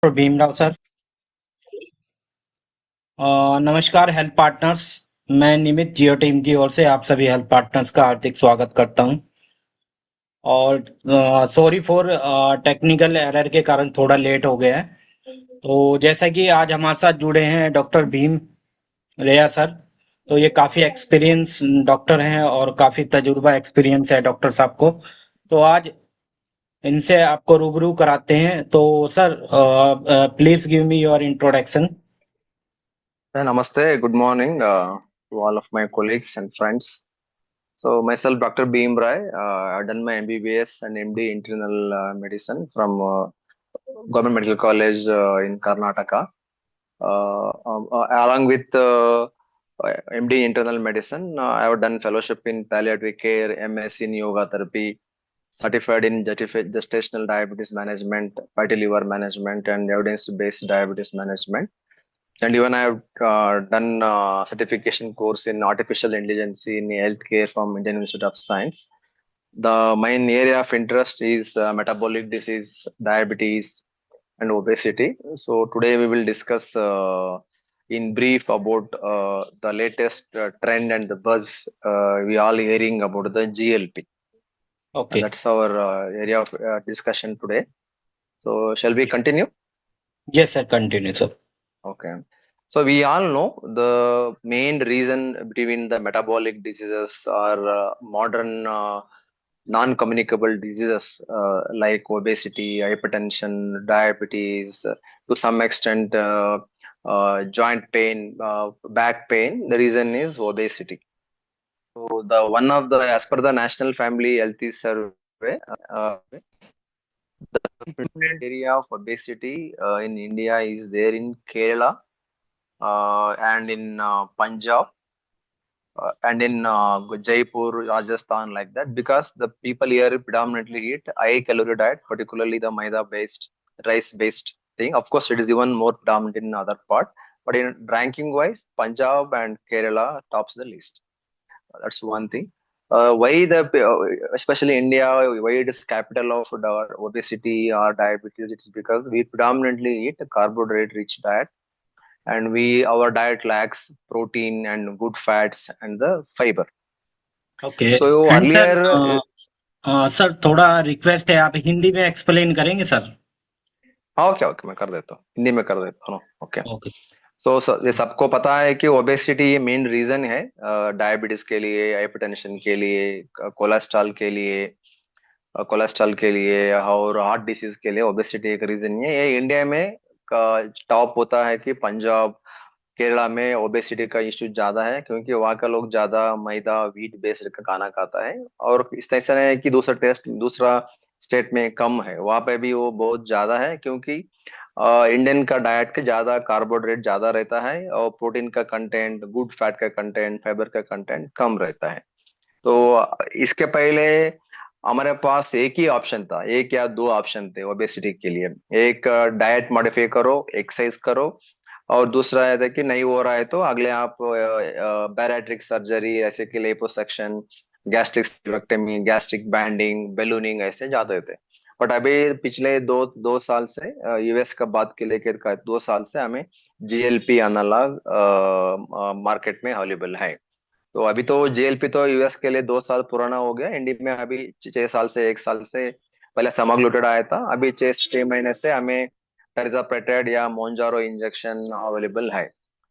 Bhimrao sir. नमस्कार health partners. मैं निमित जियो team की ओर से आप सभी हेल्थ पार्टनर्स का हार्दिक स्वागत करता हूं। और सॉरी फॉर टेक्निकल एरर के कारण थोड़ा लेट हो गया है। तो जैसा कि आज हमारे साथ जुड़े हैं डॉक्टर भीम रेया सर। तो ये काफ़ी एक्सपीरियंस डॉक्टर हैं और काफ़ी तजुर्बा एक्सपीरियंस है डॉक्टर साहब को। तो आज इनसे आपको रूबरू कराते हैं। तो sir, please give me your introduction. Namaste, good morning to all of my colleagues and friends. So myself, Dr. Bhim Rai, I've done my MBBS and MD internal medicine from Government Medical College in Karnataka. Along with MD internal medicine, I have done fellowship in palliative care, MS in yoga therapy, certified in gestational diabetes management, fatty liver management, and evidence-based diabetes management. And even I have done certification course in artificial intelligence in healthcare from Indian Institute of Science. The main area of interest is metabolic disease, diabetes, and obesity. So today we will discuss in brief about the latest trend and the buzz we all hearing about the GLP. Okay. That's our area of discussion today. So shall we okay. continue? Yes sir, continue sir. Okay. So we all know the main reason between the metabolic diseases or modern non-communicable diseases like obesity, hypertension, diabetes, to some extent joint pain, back pain. The reason is obesity. So the one of the as per the National Family Health Survey, the prevalent area of obesity in India is there in Kerala and in Punjab and in Jaipur, Rajasthan, like that, because the people here predominantly eat high calorie diet, particularly the maida based, rice based thing. Of course, it is even more predominant in other part, but in ranking wise, Punjab and Kerala tops the list. That's one thing. Why especially India, why it is capital of the obesity or diabetes? It's because we predominantly eat a carbohydrate rich diet, and we our diet lacks protein and good fats and the fiber. Okay. So and sir, earlier, sir थोड़ा request है, आप हिंदी में explain करेंगे sir? Okay okay मैं कर देता हूँ, हिंदी में कर देता हूँ। ओके। Okay sir. ये सबको पता है कि ओबेसिटी मेन रीजन है डायबिटीज के लिए, हाइपरटेंशन के लिए, कोलेस्ट्रॉल के लिए और हार्ट डिसीज के लिए ओबेसिटी एक रीजन है। ये इंडिया में टॉप होता है कि पंजाब, केरला में ओबेसिटी का इश्यू ज्यादा है, क्योंकि वहाँ का लोग ज्यादा मैदा व्हीट बेस्ड का खाना खाता है। और इस तरह से है कि दूसरा स्टेट में कम है, वहाँ पे भी वो बहुत ज्यादा है, क्योंकि इंडियन का डाइट के ज्यादा कार्बोहाइड्रेट ज्यादा रहता है और प्रोटीन का कंटेंट, गुड फैट का कंटेंट, फाइबर का कंटेंट कम रहता है। तो इसके पहले हमारे पास एक ही ऑप्शन था, एक या दो ऑप्शन थे ओबेसिटी के लिए। एक डाइट मॉडिफाई करो, एक्सरसाइज करो, और दूसरा है था कि नहीं हो रहा है तो अगले आप बैरिएट्रिक सर्जरी, ऐसे कि लिपोसक्शन, गैस्ट्रिक स्टेक्टमी, गैस्ट्रिक बैंडिंग, बेलूनिंग ऐसे जाते थे। बट अभी पिछले दो दो साल से यूएस का बात के लेकर 2 साल से हमें जीएलपी एनालॉग मार्केट में अवेलेबल है। तो अभी तो जेएलपी तो यूएस के लिए 2 साल पुराना हो गया, इंडिया में अभी 6 साल से 1 साल से पहले समाग्लुटाइड आया था, अभी 6 महीने से हमें टर्जापेटेड या मोन्जारो इंजेक्शन अवेलेबल है।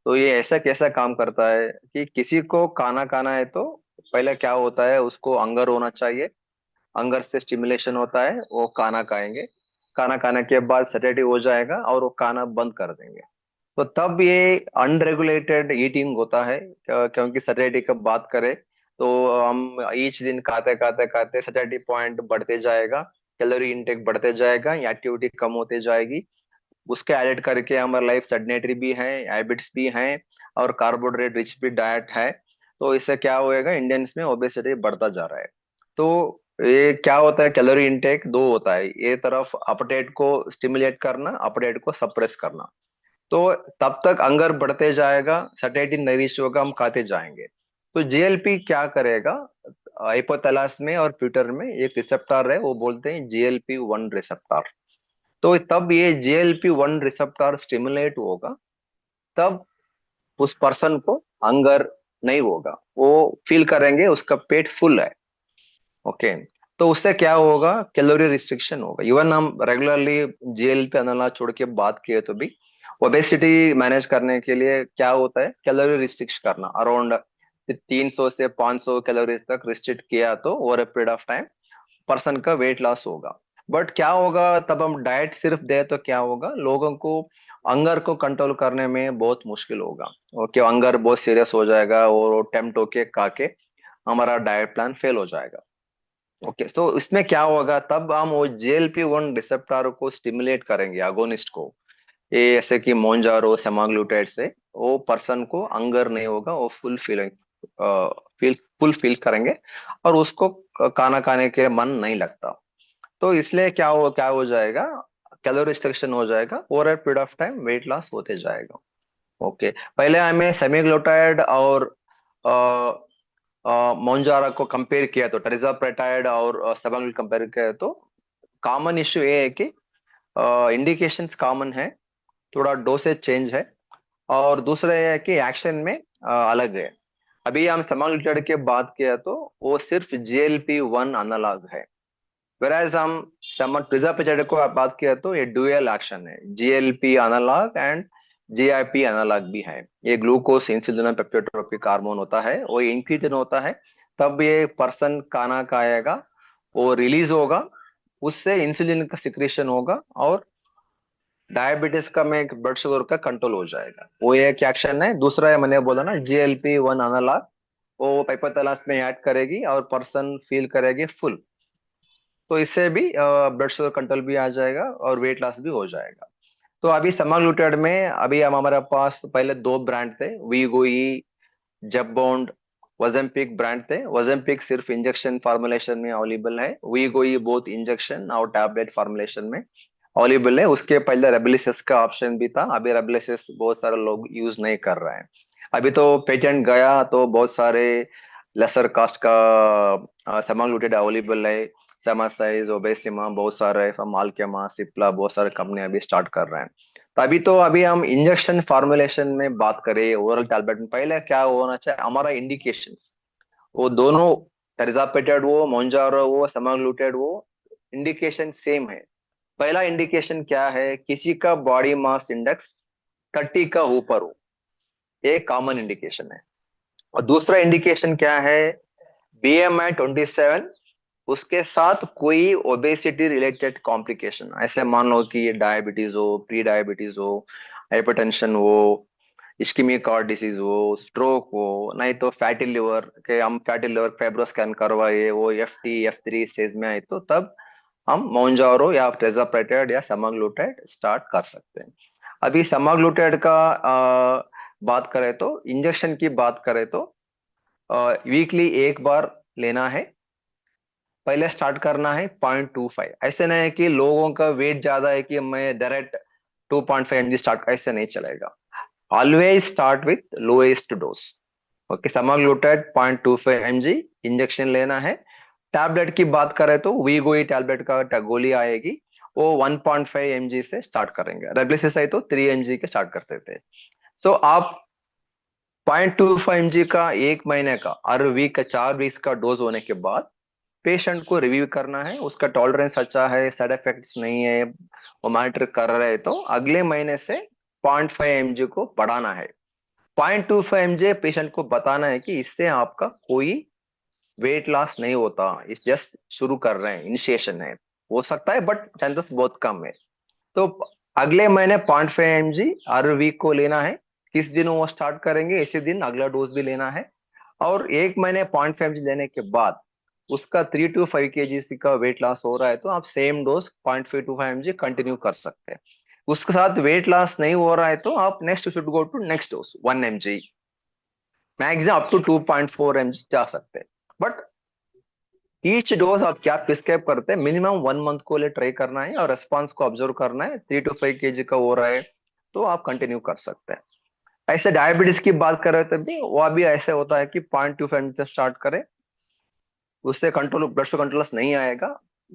तो ये ऐसा कैसा काम करता है कि किसी को खाना खाना है तो पहले क्या होता है, उसको अंगर होना चाहिए, अंगर से स्टिमुलेशन होता है, वो खाना खाएंगे, खाना खाने के बाद सैटिस्फाई हो जाएगा और वो खाना बंद कर देंगे। तो तब ये अनरेगुलेटेड ईटिंग होता है, क्योंकि सैटिस्फाई की बात करें तो हम ईच दिन खाते खाते खाते सैटिस्फाई पॉइंट बढ़ते जाएगा, कैलोरी इनटेक बढ़ते जाएगा, एक्टिविटी कम होते जाएगी। उसके एडिट करके हमारा लाइफ सेडेंटरी भी है, हैबिट्स भी हैं, और कार्बोहाइड्रेट रिच भी डाइट है। तो इससे क्या होएगा, इंडियंस में ओबेसिटी बढ़ता जा रहा है। तो ये क्या होता है, कैलोरी इनटेक दो होता है, ये तरफ अपटेट को स्टिमुलेट करना, अपटेट को सप्रेस करना। तो तब तक अंगर बढ़ते जाएगा, सैटिस्फाइड नहीं होगा, हम खाते जाएंगे। तो जीएलपी क्या करेगा, हाइपोथैलेमस में और प्यूटर में एक रिसेप्टर है, वो बोलते हैं जीएलपी 1 रिसेप्टर। तो तब ये GLP-1 रिसेप्टर स्टिमुलेट होगा, तब उस पर्सन को हंगर नहीं होगा, वो फील करेंगे उसका पेट फुल है। ओके। तो उससे क्या होगा, कैलोरी रिस्ट्रिक्शन होगा। इवन हम रेगुलरली GLP अनाज छोड़ के बात किए तो भी ओबेसिटी मैनेज करने के लिए क्या होता है, कैलोरी रिस्ट्रिक्ट करना। अराउंड 300 से 500 कैलोरीज तक रिस्ट्रिक्ट किया तो over a period of time person का वेट लॉस होगा। बट क्या होगा, तब हम डाइट सिर्फ दे तो क्या होगा, लोगों को अंगर को कंट्रोल करने में बहुत मुश्किल होगा। ओके, अंगर बहुत सीरियस हो जाएगा और टेम्प्ट होके खा के हमारा डाइट प्लान फेल हो जाएगा। ओके, तो इसमें क्या होगा, तब हम वो GLP-1 रिसेप्टर को स्टिमुलेट करेंगे, अगोनिस्ट को। ये ऐसे कि मोंजारो सेमाग्लूटाइड से वो पर्सन को अंगर नहीं होगा, वो फुल फीलिंग फुल फील करेंगे, और उसको खाना खाने के मन नहीं लगता। तो इसलिए क्या हो जाएगा, कैलोरी रिस्ट्रिक्शन हो जाएगा, over a period of time weight loss होते जाएगा। ओके। पहले हमें सेमीग्लोटाइड और मोंजारा को कंपेयर किया तो टेरिजापेटाइड और सेमाग्लूटाइड कंपेयर किया तो कॉमन इश्यू ये है कि इंडिकेशंस कॉमन है, थोड़ा डोसेज चेंज है, और दूसरा ये है कि एक्शन में अलग है। अभी हम सेमाग्लूटाइड की बात किया तो वो सिर्फ GLP-1 एनालॉग है, वेराज हम ट्रिजापेटाइड को बात किया तो ये डुअल एक्शन है, GLP analogue and GIP analogue भी है। ये ग्लूकोज इंसुलिन पेप्टिडोट्रोपिक हार्मोन होता है, वो इंक्रीजन होता है, तब ये पर्सन खाना खाएगा, वो रिलीज होगा, उससे इंसुलिन का सिक्रेशन होगा, और डायबिटीज का में ब्लड शुगर का कंट्रोल हो जाएगा। वो एक एक्शन है। दूसरा है, मैंने बोला ना, GLP-1 एनालॉग, वो हाइपोथैलेमस में ऐड करेगी और पर्सन फील करेगी फुल, तो इससे भी ब्लड शुगर कंट्रोल भी आ जाएगा और वेट लॉस भी हो जाएगा। तो अभी समाग्लूटाइड में अभी हम हमारे पास पहले दो ब्रांड थे, वीगोई, जबबॉन्ड, वजेम्पिक ब्रांड थे। वजेम्पिक सिर्फ इंजेक्शन फॉर्मुलेशन में अवेलेबल है, वीगोई बोथ इंजेक्शन और टैबलेट फॉर्मुलेशन में अवेलेबल है। उसके पहले रेबलिसिस का ऑप्शन भी था, अभी रेबलिसिस बहुत सारे लोग यूज नहीं कर रहे हैं। अभी तो पेटेंट गया तो बहुत सारे लेसर कास्ट का समाग्लूटाइड अवेलेबल है, सेमासाइज, ओबेसिमा, बहुत सारे मालकेमा, सिप्ला, बहुत सारे कंपनी अभी स्टार्ट कर रहे हैं। तभी तो अभी हम इंजेक्शन फॉर्मुलेशन में बात करें, ओरल टैबलेट में पहले क्या होना चाहिए, हमारा इंडिकेशंस, वो दोनों टेरिजापेटाइड वो मोंजारो वो समाग्लूटाइड वो इंडिकेशन सेम है। पहला इंडिकेशन क्या है, किसी का बॉडी मास इंडेक्स 30 का ऊपर हो, ये कॉमन इंडिकेशन है। और दूसरा इंडिकेशन क्या है, BMI 27, उसके साथ कोई ओबेसिटी रिलेटेड कॉम्प्लिकेशन, ऐसे मान लो कि ये डायबिटीज हो, प्री डायबिटीज हो, हाइपरटेंशन हो, इस्कीमिक हार्ट डिसीज हो, स्ट्रोक हो, नहीं तो फैटी लिवर के हम फैटी लिवर फाइब्रो स्कैन करवाए, वो FT F3 स्टेज में आए तो तब हम मोंजारो या ट्रेजापेटाइड या समाग्लूटाइड स्टार्ट कर सकते हैं। अभी समाग्लूटाइड का बात करें तो, इंजेक्शन की बात करें तो वीकली एक बार लेना है, पहले स्टार्ट करना है 0.25। ऐसे नहीं है कि लोगों का वेट ज्यादा है कि मैं डायरेक्ट 2.5 mg स्टार्ट, ऐसे नहीं चलेगा। Always start with lowest dose. Okay, semaglutide 0.25 mg injection लेना है। टैबलेट की बात करें तो वीगोई टैबलेट का गोली आएगी, वो 1.5 mg से स्टार्ट करेंगे। रेबलिसिस है तो 3 mg के स्टार्ट करते थे। सो आप 0.25 mg का एक महीने का, हर वीक का 4 वीक्स का डोज होने के बाद पेशेंट को रिव्यू करना है, उसका टॉलरेंस अच्छा है, साइड इफेक्ट्स नहीं है, वो मॉनिटर कर रहे हैं तो अगले महीने से 0.5 mg को बढ़ाना है। 0.25 mg पेशेंट को बताना है कि इससे आपका कोई वेट लॉस नहीं होता, इस जस्ट शुरू कर रहे हैं, इनिशिएशन है, हो सकता है बट चांसेस बहुत कम है। तो अगले महीने 0.5 mg हर वीक को लेना है। किस दिन वो स्टार्ट करेंगे, इसी दिन अगला डोज भी लेना है। और एक महीने 0.5 mg लेने के बाद उसका 3 to 5 kg का वेट लॉस हो रहा है तो आप same dose 0.5 to 5 mg continue कर सकते हैं। उसके साथ वेट लॉस नहीं हो रहा है तो आप next should go to next dose 1 mg, maximum up to 2.4 mg जा सकते हैं। बट ईच डोज आप क्या प्रिस्क्राइब करते हैं, मिनिमम 1 मंथ को लिए ट्राई करना है और रेस्पॉन्स को ऑब्जर्व करना है। 3 to 5 kg का हो रहा है तो आप कंटिन्यू कर सकते हैं। ऐसे डायबिटीज की बात कर रहे थे भी, वो भी ऐसे होता है कि 0.25 से स्टार्ट करें, उससे कंट्रोल ब्लड शुगर कंट्रोल नहीं आएगा,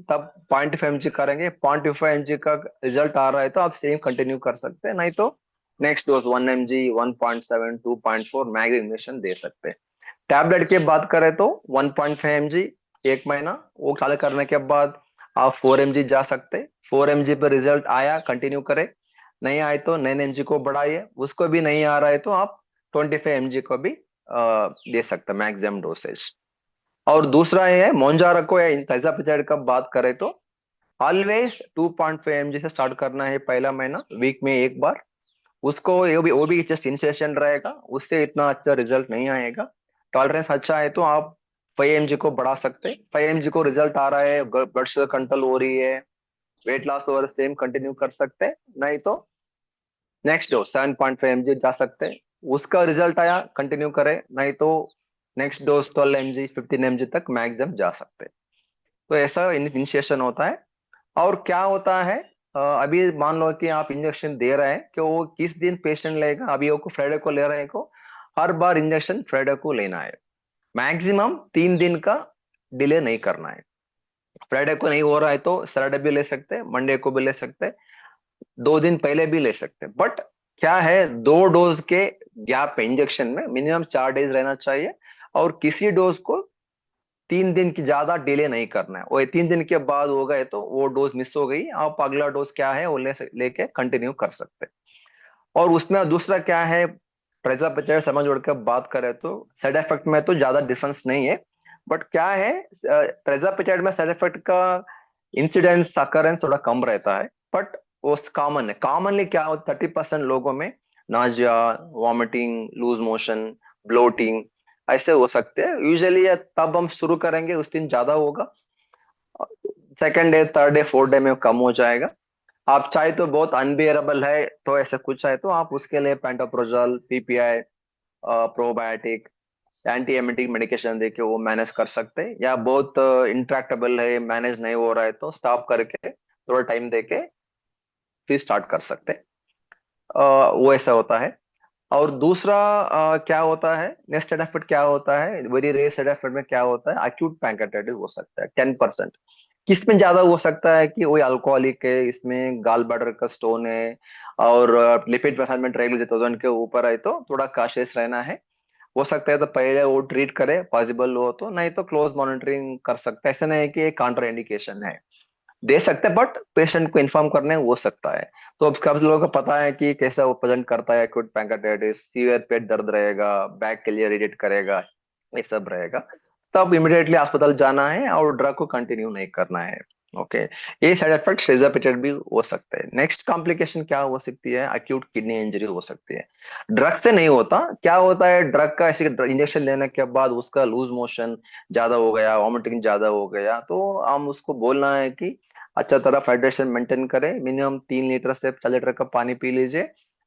तब 0.5 mg करेंगे, 0.5 mg का रिजल्ट आ रहा है तो आप सेम कंटिन्यू कर सकते हैं, नहीं तो नेक्स्ट डोज 1 mg, 1.7, 2.4 मैग इंजेक्शन दे सकते हैं। टैबलेट की बात करें तो 1.5 mg 1 महीना, वो चालू करने के बाद आप 4 mg जा सकते हैं। 4 mg पर रिजल्ट आया कंटिन्यू करें, नहीं आए तो 9 mg को बढ़ाइए, उसको भी नहीं आ रहा है तो आप 25 mg को भी दे सकते हैं मैक्सिमम डोसेज। और दूसरा ये है मोन्जारोको या थाइजापेटाइड का बात करें तो ऑलवेज 2.5 mg से स्टार्ट करना है पहला महीना, वीक में एक बार। उसको वो भी जस्ट इनिशिएशन रहेगा, उससे इतना अच्छा रिजल्ट नहीं आएगा। टॉलरेंस अच्छा है तो आप 5 mg को बढ़ा सकते हैं। 5 mg को रिजल्ट आ रहा है, ब्लड शुगर कंट्रोल हो रही है, वेट लॉस हो रहा है, सेम कंटिन्यू कर सकते हैं, नहीं तो नेक्स्ट डोज 7.5 mg जा सकते हैं। उसका रिजल्ट आया कंटिन्यू करें, नहीं तो नेक्स्ट डोज 12 mg 15 mg तक मैक्सिमम जा सकते हैं। तो ऐसा इनिशिएशन होता है। और क्या होता है, अभी मान लो कि आप इंजेक्शन दे रहे हैं, कि वो किस दिन पेशेंट लेगा, अभी वो को फ्राइडे को ले रहे हैं को हर बार इंजेक्शन फ्राइडे को लेना है। मैक्सिमम 3 दिन का डिले नहीं करना है। फ्राइडे को नहीं हो रहा है तो सैटरडे भी ले सकते हैं, मंडे को भी ले सकते हैं, 2 दिन पहले भी ले सकते हैं। बट क्या है, 2 डोज के गैप पे इंजेक्शन में मिनिमम 4 डेज रहना चाहिए, और किसी डोज को 3 दिन की ज्यादा डिले नहीं करना है। वो 3 दिन के बाद हो गए तो वो डोज मिस हो गई, आप अगला डोज क्या है वो लेके कंटिन्यू कर सकते हैं। और उसमें दूसरा क्या है, प्रेजापेटाइड समझ उड़ के बात करें तो साइड इफेक्ट में तो ज्यादा डिफरेंस नहीं है। बट क्या है, प्रेजापेटाइड में साइड इफेक्ट का इंसिडेंस अकरेंस थोड़ा कम रहता है, बट वो कॉमन है। कॉमनली क्या होता है, 30% लोगों में nausea, vomiting, loose motion, bloating ऐसे हो सकते हैं। यूजुअली तब हम शुरू करेंगे उस दिन ज्यादा होगा, second day, third day, fourth day में कम हो जाएगा। आप चाहे तो बहुत अनबियरेबल है तो ऐसा कुछ है तो आप उसके लिए pantoprazole, PPI, probiotic, anti emetic medication देके वो मैनेज कर सकते हैं। या बहुत इंट्रैक्टेबल है, मैनेज नहीं हो रहा है तो स्टॉप करके थोड़ा टाइम देके फिर स्टार्ट कर सकते हैं। वो ऐसा होता है। और दूसरा क्या होता है, नेक्स्ट साइड इफेक्ट क्या होता है, वेरी रेयर साइड इफेक्ट में क्या होता है, अक्यूट पैंक्रेटिस हो सकता है 10%। किस में ज्यादा हो सकता है कि वही अल्कोहलिक है, इसमें गाल ब्लैडर का स्टोन है, और लिपिड मेटाबॉलिज्म ट्राइग्लिसराइड के ऊपर है तो थोड़ा काशियस रहना है। हो सकता है तो पहले वो ट्रीट करे पॉसिबल हो तो, नहीं तो क्लोज मॉनिटरिंग कर सकते हैं। ऐसा नहीं है कि कॉन्ट्रा इंडिकेशन है, दे सकते हैं, बट पेशेंट को इन्फॉर्म करने हो सकता है। तो अब काफी लोगों को पता है कि कैसा वो प्रेजेंट करता है, एक्यूट पैंक्रेटिस, सीवियर पेट दर्द रहेगा, बैक के लिए इरिटेट करेगा, ये सब रहेगा। तब इमिडिएटली अस्पताल जाना है और ड्रग को कंटिन्यू नहीं करना है। ओके, ये साइड इफेक्ट सेजापेटेड भी हो सकते हैं। नेक्स्ट कॉम्प्लिकेशन क्या हो सकती है, अक्यूट किडनी इंजरी हो सकती है। ड्रग से नहीं होता, क्या होता है, ड्रग का ऐसे इंजेक्शन लेने के बाद उसका लूज मोशन ज्यादा हो गया, वॉमिटिंग ज्यादा हो गया, तो हम उसको बोलना है कि अच्छा तरह हाइड्रेशन मेंटेन करें, मिनिमम 3 लीटर से 4 लीटर का पानी पी लीजिए,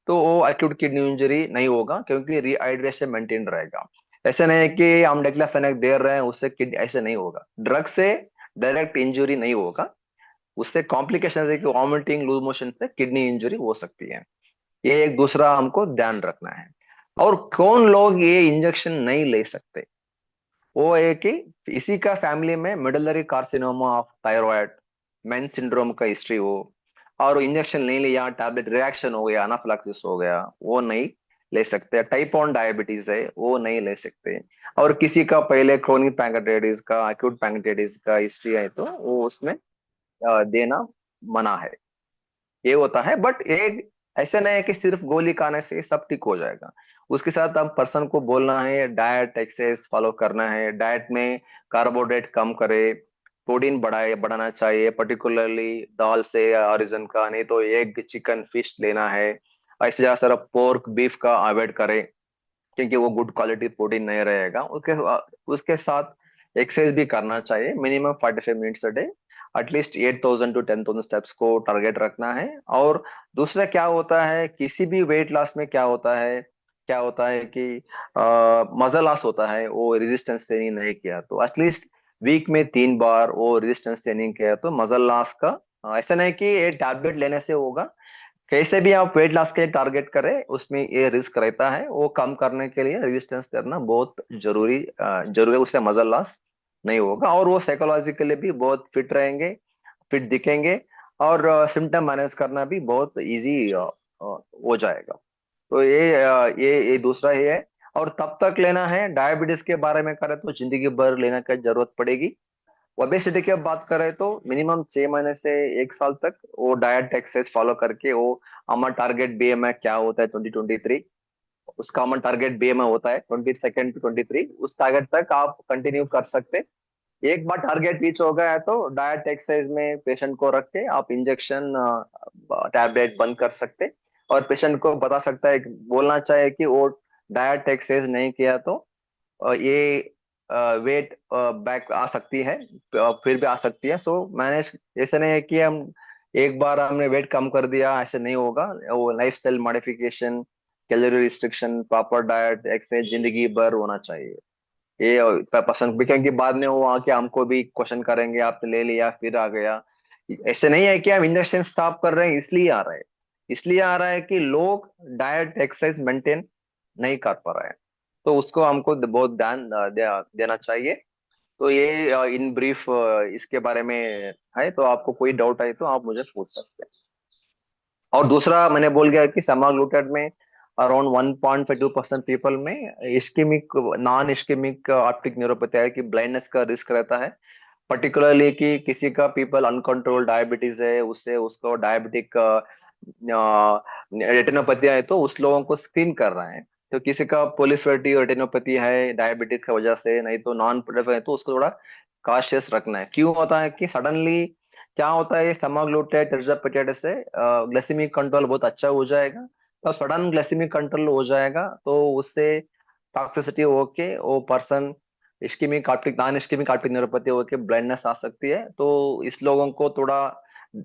तो वो एक्यूट किडनी इंजरी नहीं होगा, क्योंकि रिहाइड्रेशन मेंटेन रहेगा। ऐसे नहीं है कि हम डिक्लोफेनाक दे रहे हैं उससे किडनी, ऐसे नहीं होगा। ड्रग से डायरेक्ट इंजरी नहीं होगा, उससे कॉम्प्लिकेशन है कि वॉमिटिंग, लूज मोशन से किडनी इंजरी हो सकती है। ये एक दूसरा हमको ध्यान रखना है। और कौन लोग ये इंजेक्शन नहीं ले सकते, वो है कि इसी का फैमिली में medullary carcinoma of thyroid, main syndrome का हिस्ट्री हो, और इंजेक्शन नहीं लिया, टैबलेट रिएक्शन हो गया, अनाफिलैक्सिस हो गया, वो नहीं ले सकते। टाइप 1 डायबिटीज है वो नहीं ले सकते। और किसी का पहले क्रोनिक पैंक्रेटाइटिस का, एक्यूट पैंक्रेटाइटिस का हिस्ट्री है तो वो उसमें देना मना है। ये होता है। बट एक ऐसा नहीं है कि सिर्फ गोली खाने से सब ठीक हो जाएगा। उसके साथ हम पर्सन को बोलना है, डाइट एक्सरसाइज फॉलो करना है, डाइट में कार्बोहाइड्रेट कम करे, प्रोटीन बढ़ाना चाहिए, पर्टिकुलरली दाल से ऑरिजिन का, नहीं तो एग, चिकन, फिश लेना है। ऐसे ज्यादा सारा पोर्क, बीफ का अवॉइड करें, क्योंकि वो गुड क्वालिटी प्रोटीन नहीं रहेगा। उसके उसके साथ एक्सरसाइज भी करना चाहिए, minimum 45 minutes a day, at least 8,000 to 10,000 steps को टारगेट रखना है। और दूसरा क्या होता है, किसी भी वेट लॉस में क्या होता है, क्या होता है कि मसल लॉस होता है, वो रेजिस्टेंस ट्रेनिंग नहीं किया तो एटलीस्ट वीक में 3 बार वो रेजिस्टेंस ट्रेनिंग किया तो मसल लॉस का ऐसा नहीं कि ये टैबलेट लेने से होगा। कैसे भी आप वेट लॉस के लिए टारगेट करें, उसमें ये रिस्क रहता है, वो कम करने के लिए रेजिस्टेंस करना बहुत जरूरी है, उससे मसल लॉस नहीं होगा, और वो साइकोलॉजिकली भी बहुत फिट रहेंगे, फिट दिखेंगे, और सिम्टम मैनेज करना भी बहुत इजी हो जाएगा। तो ये दूसरा ही है। और तब तक लेना है, डायबिटीज के बारे में करें तो जिंदगी भर लेना की जरूरत पड़ेगी। ओबेसिटी की अब बात करें तो मिनिमम 6 महीने से 1 साल तक वो डाइट एक्सरसाइज फॉलो करके, वो हमारा टारगेट बीएमआई क्या होता है 2023, उसका हमारा टारगेट बीएमआई होता है 22 to 23, उस टारगेट तक आप कंटिन्यू कर सकते। एक बार टारगेट रीच हो गया है तो डाइट एक्सरसाइज में पेशेंट को रख के आप इंजेक्शन टैबलेट बंद कर सकते, और पेशेंट को बता सकता है, बोलना चाहे कि वो डाइट एक्सरसाइज नहीं किया तो ये वेट बैक आ सकती है, फिर भी आ सकती है। सो मैंने, ऐसे नहीं है कि हम एक बार हमने वेट कम कर दिया, ऐसे नहीं होगा। वो lifestyle modification, calorie restriction, proper diet, exercise जिंदगी भर होना चाहिए। ये पसंद भी, क्योंकि बाद में वो आके हमको भी क्वेश्चन करेंगे, आपने ले लिया फिर आ गया। ऐसे नहीं है कि हम इंजेक्शन स्टॉप कर रहे हैं इसलिए आ रहा है, इसलिए आ रहा है कि लोग डाइट एक्सरसाइज मेंटेन नहीं कर पा रहे हैं, तो उसको हमको बहुत ध्यान देना चाहिए। तो ये इन ब्रीफ इसके बारे में है, तो आपको कोई डाउट है तो आप मुझे पूछ सकते हैं। और दूसरा मैंने बोल गया कि समाग्लूटाइड में अराउंड 1.52% पीपल में ischaemic, non ischaemic optic neuropathy है कि ब्लाइंडनेस का रिस्क रहता है। पर्टिकुलरली कि किसी का पीपल अनकंट्रोल डायबिटीज है, उससे उसको डायबिटिक रेटिनोपैथी है, तो उस लोगों को स्क्रीन कर रहे हैं। तो किसी का प्रोलिफेरेटिव रेटिनोपैथी है डायबिटीज की वजह से, नहीं तो नॉन प्रोलिफेरेटिव है, तो उसको थोड़ा कॉशियस रखना है। क्यों होता है कि सडनली क्या होता है, समाग्लूटाइड टिर्जापेटाइड से ग्लाइसेमिक कंट्रोल बहुत अच्छा हो जाएगा। तो सडन ग्लाइसेमिक कंट्रोल हो जाएगा तो उससे टॉक्सिसिटी होके वो person ischaemic optic, non ischaemic optic neuropathy होके ब्लाइंडनेस आ सकती है। तो इस लोगों को थोड़ा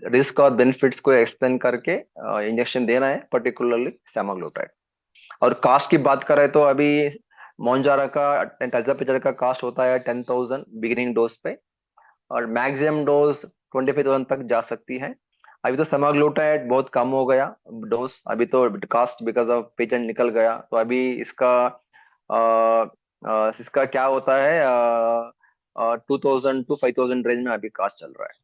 रिस्क और बेनिफिट्स को एक्सप्लेन करके इंजेक्शन देना है, पर्टिकुलरली सेमाग्लूटाइड। और कास्ट की बात करें तो अभी मोन्जारा का, टेज़ापेटर का कास्ट होता है 10,000 बिगिनिंग डोज पे, और मैक्सिमम डोज 25,000 तक जा सकती है। अभी तो समाग्लूटाइड बहुत कम हो गया डोज, अभी तो कास्ट बिकॉज ऑफ पेटेंट निकल गया, तो अभी इसका क्या होता है, 2,000 to 5,000 रेंज में अभी कास्ट चल रहा है।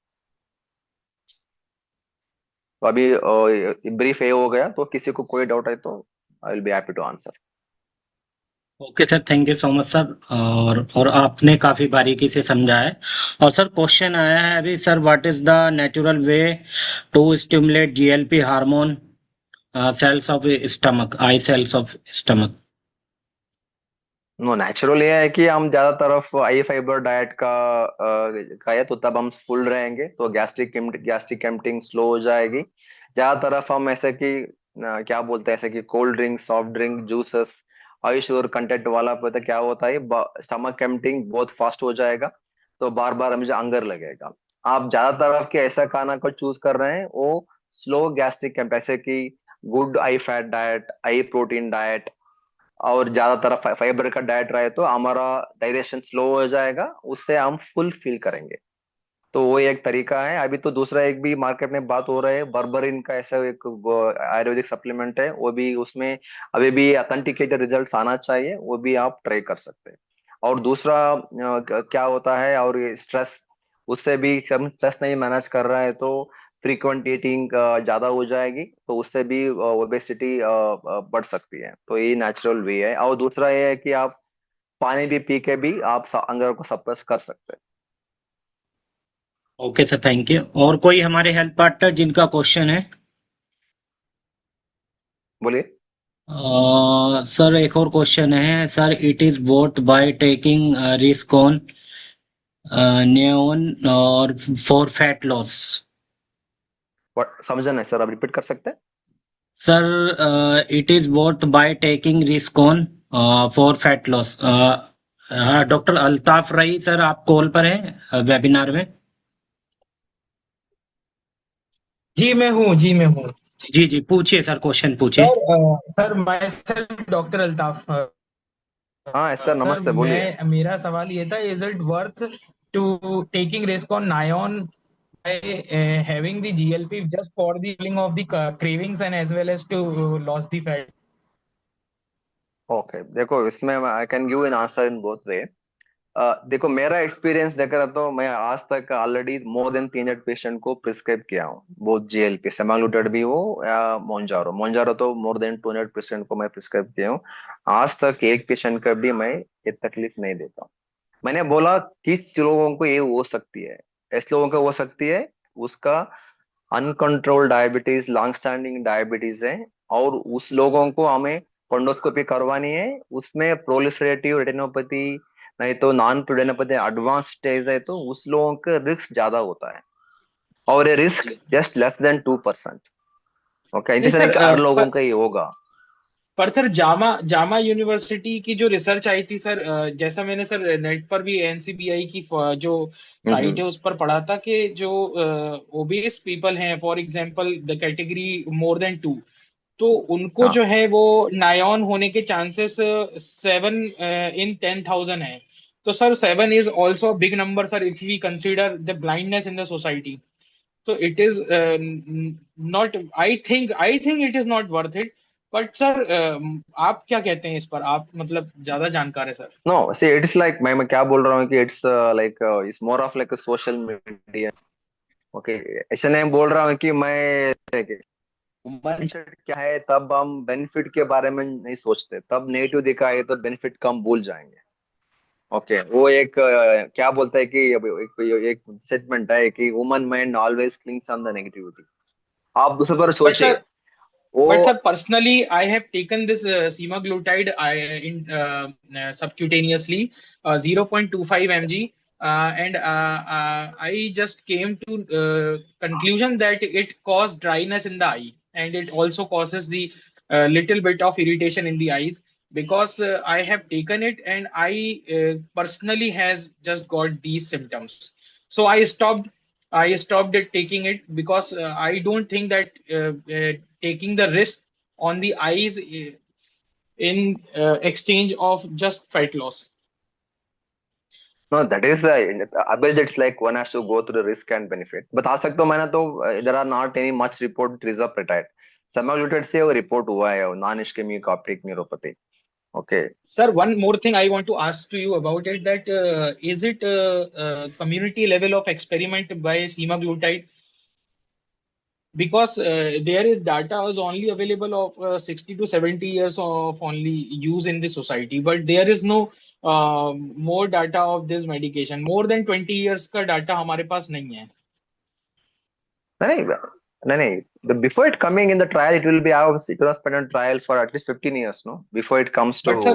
तो अभी ब्रीफ ये हो गया, तो किसी को कोई डाउट है तो I will be happy to answer. Okay sir, thank you so much sir. और आपने काफी बारीकी से समझा है। और सर क्वेश्चन आया है अभी sir, what is the natural way to stimulate GLP hormone cells of stomach, I cells of stomach? No, natural ये है कि हम ज्यादा तरफ आई फाइबर डाइट का खाए तो तब हम फुल रहेंगे, तो गैस्ट्रिक एम्पटिंग स्लो हो जाएगी। ज्यादा तरफ हम ऐसे कि क्या बोलते हैं, ऐसे कि cold drink, soft drink, juices, high sugar content वाला पता क्या होता है, स्टमक एम्पटिंग बहुत फास्ट हो जाएगा, तो बार बार हमें अंगर लगेगा। आप ज्यादा तरफ के ऐसा खाना को चूज कर रहे हैं वो स्लो गैस्ट्रिक एम्प, ऐसे कि good I fat diet, I protein diet, और ज्यादातर फाइबर का डाइट रहे तो हमारा डाइजेशन स्लो हो जाएगा, उससे हम फुल फील करेंगे। तो वो एक तरीका है। अभी तो दूसरा एक भी मार्केट में बात हो रहा है, बर्बरिन का, ऐसा एक आयुर्वेदिक सप्लीमेंट है, वो भी उसमें अभी भी अथेंटिकेटेड रिजल्ट्स आना चाहिए, वो भी आप ट्राई कर सकते हैं। और दूसरा क्या होता है, और स्ट्रेस, उससे भी हम स्ट्रेस नहीं मैनेज कर रहा है तो फ्रीक्वेंट ईटिंग ज्यादा हो जाएगी, तो उससे भी ओबेसिटी बढ़ सकती है। तो ये नेचुरल वे है। और दूसरा ये है कि आप पानी भी पी के भी आप अंदर को सप्रेस कर सकते हैं। Okay sir, thank you. और कोई हमारे हेल्थ पार्टनर जिनका क्वेश्चन है? बोलिए। सर एक और क्वेश्चन है sir, it is both by taking risk on neon और फॉर फैट लॉस? समझा नहीं सर, आप रिपीट कर सकते हैं? Sir it is both by taking risk on for fat loss. हाँ, डॉक्टर अल्ताफ रई सर, आप कॉल पर हैं वेबिनार में? जी मैं हूँ। जी जी, पूछिए सर, क्वेश्चन पूछिए। Sir my self doctor Altaf. हाँ सर, सर नमस्ते, बोलिए। मैं मेरा सवाल ये था, is it worth to taking risk on नायोन by having the GLP just for the filling of the cravings and as well as to lose the fat? Okay, देखो इसमें I can give an answer in both way. देखो मेरा experience देखा तो मैं आज तक ऑलरेडी मोर देन 300 पेशेंट को प्रिस्क्राइब किया हूँ, वो जीएलपी सेमाग्लूटाइड भी हो या मोन्जारो मोन्जारो तो मोर देन 200 पेशेंट को मैं प्रिस्क्राइब किया हूँ। आज तक एक पेशेंट का भी मैं ये तकलीफ नहीं देता हूँ। मैंने बोला किस लोगों को ये हो सकती है, ऐसे लोगों को हो सकती है उसका uncontrolled diabetes long standing diabetes है, और उस लोगों को हमें कोंडोस्कोपी करवानी है, उसमें प्रोलिफरेटिव रेटिनोपैथी नहीं तो नॉन प्रोडेनोपैथी एडवांस स्टेज है, तो उस लोगों का रिस्क ज्यादा होता है, और ये risk just less than 2%। Okay, नहीं इंतजार है सर, कि हर लोगों का ये होगा। पर सर जामा जामा यूनिवर्सिटी की जो रिसर्च आई थी सर, जैसा मैंने सर नेट पर भी एनसीबीआई की जो साइट हम्म। है उस पर पढ़ा था कि जो ओबेस पीपल हैं, for example the category more than 2, तो उनको जो हाँ। है वो नायॉन होने के चांसेस 7 इन 10,000 है। तो sir 7 is also big number sir, if we consider the blindness in the society. तो it is not, I think it is not worth it. But sir आप क्या कहते हैं इस पर? आप मतलब ज्यादा जानकार है sir. No see it's like मैं क्या बोल रहा हूँ कि it's like it's more of like social media. Okay, ऐसे नहीं बोल रहा हूँ कि मैं बेनिफिट क्या है तब हम बेनिफिट के बारे में नहीं सोचते, तब नेगेटिव दिखा है तो बेनिफिट कम भूल जाएंगे। ओके, वो एक क्या बोलता है कि अब एक स्टेटमेंट है कि woman mind always clings on the negativity. आप दूसरे पर बट सोचे सर वो। But sir, personally, I have taken this semaglutide subcutaneously, 0.25 mg, and I just came to conclusion that it caused dryness in the eye, and it also causes the little bit of irritation in the eyes, because I have taken it and I personally has just got these symptoms. So I stopped it taking it, because I don't think that taking the risk on the eyes in exchange of just fat loss. Know that is obviously it's like one has to go through the risk and benefit, but आज तक तो मैंने तो there are not any much report reserve semaglutide से वो report हुआ है non ischaemic optic neuropathy. Okay. Sir, one more thing I want to ask to you about it, that is it community level of experiment by semaglutide? Because there is data is only available of 60 to 70 years of only use in the society, but there is no more data of this medication, more than 20 years का data हमारे पास नहीं है। नहीं नहीं नहीं, before it coming in the trial it will be out, it was put on trial for at least 15 years, no, before it comes to But sir,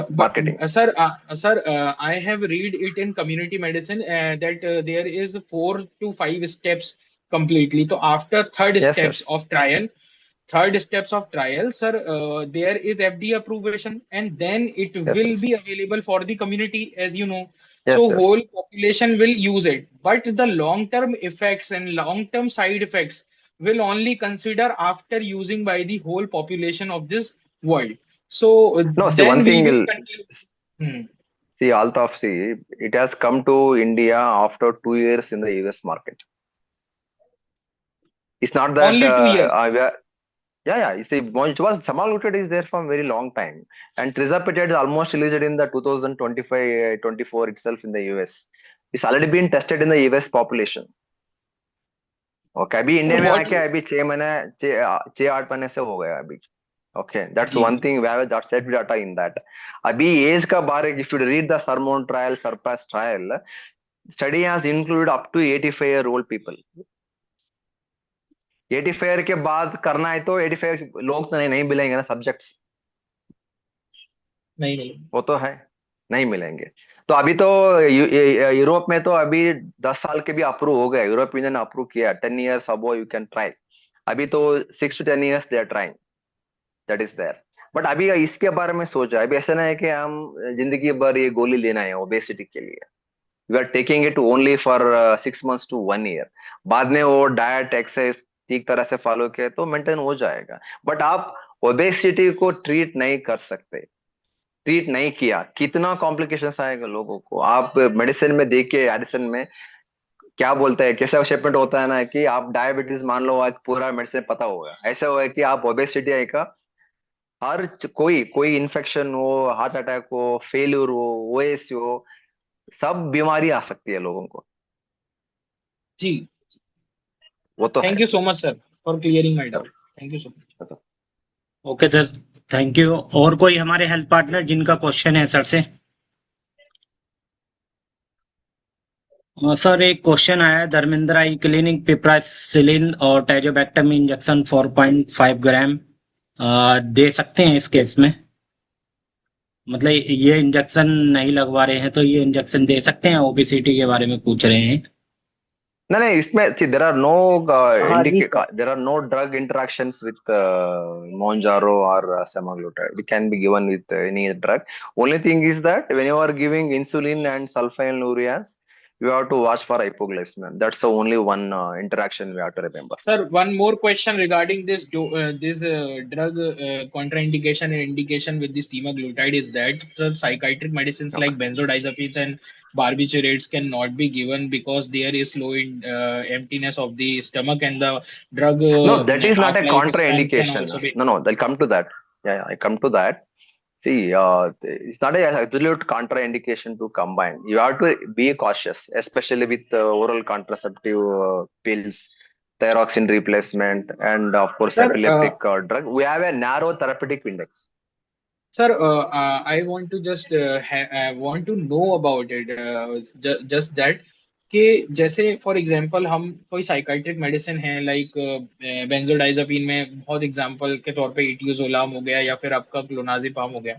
but marketing. sir, I have read it in community medicine that there is 4 to 5 steps completely. So after Yes, yes, third steps of trial, sir, there is FDA approval, and then it yes, will yes, be available for the community, as you know. yes, So yes. whole population will use it, but the long-term effects and long-term side effects will only consider after using by the whole population of this world. So No, see then one we thing will will conclude. Hmm. see Altaf, see it has come to India after 2 years in the US market. It's not that Only 2 years. yeah, yeah. You see, it was semaglutide is there from very long time, and tirzepatide is almost released in the 2025, 24 itself in the US. It's already been tested in the US population. Okay, अभी Sir, India में what? आके अभी 6 महीने 6 8 महीने से हो गया अभी। Okay, that's G one G. Thing we have that set data in that. अभी एज का बारे if you read the surmount trial surpass trial study has included up to 85 year old people. 85 year के बाद करना है तो 85 लोग तो नहीं मिलेंगे ना सब्जेक्ट्स, नहीं नहीं। वो तो है, नहीं मिलेंगे। तो अभी तो यूरोप में तो अभी 10 साल के भी अप्रूव हो गए, यूरोप यूनियन अप्रूव किया 10 years above you can try. अभी तो 6 to 10 years they are trying, that is there. But अभी इसके बारे में सोचा, अभी ऐसा नहीं है कि हम जिंदगी भर ये गोली लेना है ओबेसिटी के लिए। You are taking it only for 6 months to 1 year. बाद में वो डाइट एक्सरसाइज ठीक तरह से फॉलो किया तो मेंटेन हो जाएगा। बट आप ओबेसिटी को ट्रीट नहीं कर सकते, ट्रीट नहीं किया कितना कॉम्प्लिकेशंस आएगा लोगों को। आप मेडिसिन में देखिए, एडिसन में क्या बोलते हैं, कैसा शिपमेंट होता है ना कि आप डायबिटीज मान लो आज पूरा मेडिसिन पता होगा, ऐसा हुआ है कि आप ओबेसिटी का कोई कोई इन्फेक्शन हो, हार्ट अटैक हो, फेल्यूर हो, ओएस हो, सब बीमारी आ सकती है लोगों को। जी। वो तो है। Thank you so much sir for clearing my sir, doubt. Thank you so much. Sir. Okay sir, thank you. और कोई हमारे हेल्थ पार्टनर जिनका क्वेश्चन है सर से? सर एक क्वेश्चन आया है, धर्मेंद्र आई क्लिनिक पिप्रासिलिन और टैजोबैक्टम इंजेक्शन 4.5 ग्राम दे सकते हैं इस केस में? मतलब ये इंजेक्शन नहीं लगवा रहे हैं तो ये इंजेक्शन दे सकते हैं, ओबेसिटी के बारे में पूछ रहे हैं। नहीं नहीं, इसमें see, हाँ जी sir. there are no drug interactions with Monjaro or semaglutide. It can be given with any drug. Only thing is that when you are giving insulin and sulfonylureas, you have to watch for hypoglycemia. That's the only one interaction we have to remember. Sir, one more question regarding this drug contraindication and indication with the semaglutide is that psychiatric medicines Okay. like benzodiazepines and barbiturates cannot be given because there is low emptiness of the stomach, and the drug No, that is not half a lifespan can contraindication. also be. No, no, I'll come to that. Yeah, I come to that. See, it's not a absolute contraindication to combine. You have to be cautious, especially with oral contraceptive pills, thyroxine replacement, and of course, Sir, epileptic drug. We have a narrow therapeutic index. Sir, I want to just want to know about it. Just that कि जैसे for example हम कोई psychiatric medicine है like बेंजोडाइजापीन में बहुत example के तौर पे इटियोजोलाम हो गया या फिर आपका क्लोनाजिपाम हो गया।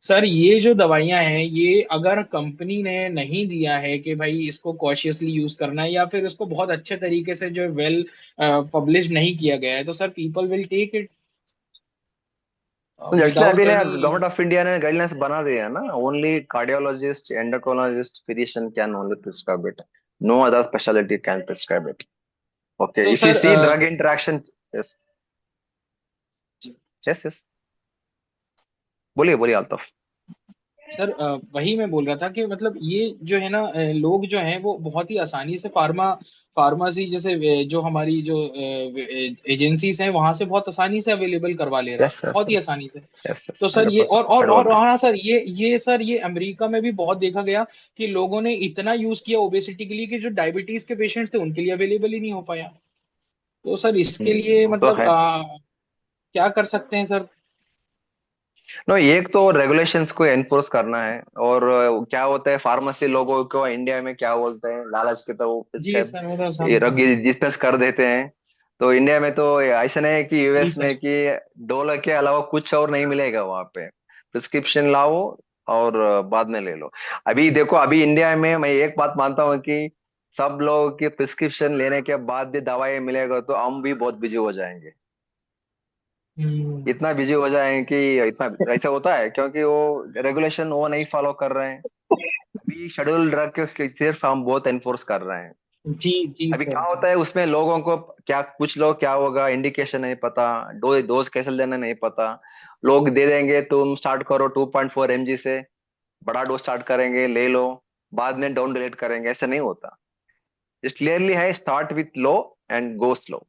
सर ये जो दवाइयां हैं ये अगर कंपनी ने नहीं दिया है कि भाई इसको कॉशियसली यूज करना है या फिर इसको बहुत अच्छे तरीके से जो वेल पब्लिश नहीं किया गया है तो sir people will take it तो जैसे अभी विदाउट ने एनी। गवर्नमेंट ऑफ इंडिया ने गाइडलाइंस बना दिए हैं ना, only cardiologist, endocrinologist, physician can only prescribe it. No other specialty can prescribe it. Okay, तो if you sir see drug interaction, yes, yes, yes. बोलिए बोलिए अल्ताफ. सर वही मैं बोल रहा था कि मतलब ये जो है ना लोग जो हैं वो बहुत ही आसानी से फार्मेसी जैसे जो हमारी जो एजेंसीज हैं वहां से बहुत आसानी से अवेलेबल करवा ले रहे हैं Yes, yes, बहुत ही yes, आसानी से। yes, yes, तो सर ये 100%. और हाँ सर ये सर ये अमेरिका में भी बहुत देखा गया कि लोगों ने इतना यूज किया ओबेसिटी के लिए कि जो डायबिटीज के पेशेंट्स थे उनके लिए अवेलेबल ही नहीं हो पाया। तो सर इसके लिए वो तो मतलब है. क्या कर सकते हैं सर? नो, एक तो रेगुलेशंस को एनफोर्स करना है. और क्या होता है, फार्मेसी लोगों को इंडिया में क्या बोलते हैं, लालच के तो वो जी प्रिस्क्राइब सर मैं तो ये समझ। रग डिस्पेंस कर देते हैं. तो इंडिया में तो ऐसा नहीं है कि जी यूएस सर। में कि डोलो के अलावा कुछ और नहीं मिलेगा वहां पे. प्रिस्क्रिप्शन लाओ और बाद में ले लो. अभी देखो, अभी इंडिया में मैं एक बात मानता हूँ कि सब लोगों की प्रिस्क्रिप्शन लेने के बाद भी दवाई मिलेगा तो हम भी बहुत बिजी हो जाएंगे. हम्म। इतना बिजी हो जाएं कि इतना ऐसा होता है क्योंकि वो रेगुलेशन वो नहीं फॉलो कर रहे हैं. अभी शेड्यूल ड्रग के सिर्फ हम बहुत एनफोर्स कर रहे हैं. जी जी अभी क्या सर। होता है उसमें लोगों को, क्या कुछ लोग क्या होगा, इंडिकेशन नहीं पता, डोज कैसे लेना नहीं पता, लोग दे देंगे तुम स्टार्ट करो 2.4 mg से, बड़ा डोज स्टार्ट करेंगे ले लो, बाद में डाउन डिलीट करेंगे. ऐसा नहीं होता. जस्ट क्लियरली है, start with low and go slow.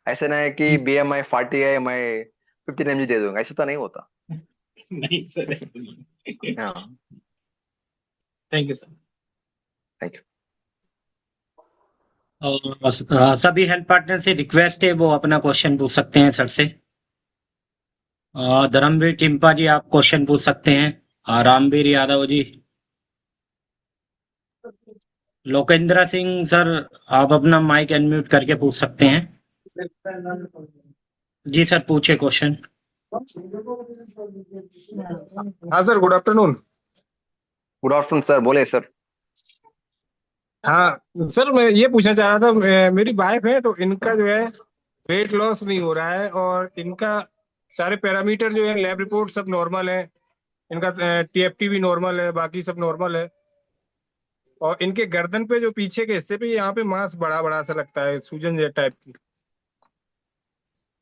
ऐसा नहीं है कि जी BMI 40 है मैं 15 mg दे दूंगा, ऐसा तो नहीं होता. नहीं सर ऐसे नहीं। हाँ. Thank you sir. Thank you. और सभी हेल्थ पार्टनर से रिक्वेस्ट है वो अपना क्वेश्चन पूछ सकते हैं सर से। धर्मवीर चिंपा जी आप क्वेश्चन पूछ सकते हैं। रामवीर यादव जी। लोकेंद्र सिंह सर आप अपना माइक अनम्यूट करके पूछ सकते हैं। जी सर पूछे क्वेश्चन। हाँ sir, good afternoon. Good afternoon sir, बोले सर. हाँ सर, मैं ये पूछना चाह रहा था, मेरी वाइफ है तो इनका जो है वेट लॉस नहीं हो रहा है और इनका सारे पैरामीटर जो है लैब रिपोर्ट सब नॉर्मल है। इनका TFT भी नॉर्मल है, बाकी सब नॉर्मल है। और इनके गर्दन पे जो पीछे के हिस्से पे यहाँ पे मांस बड़ा बड़ा सा लगता है, सूजन जैसा टाइप की।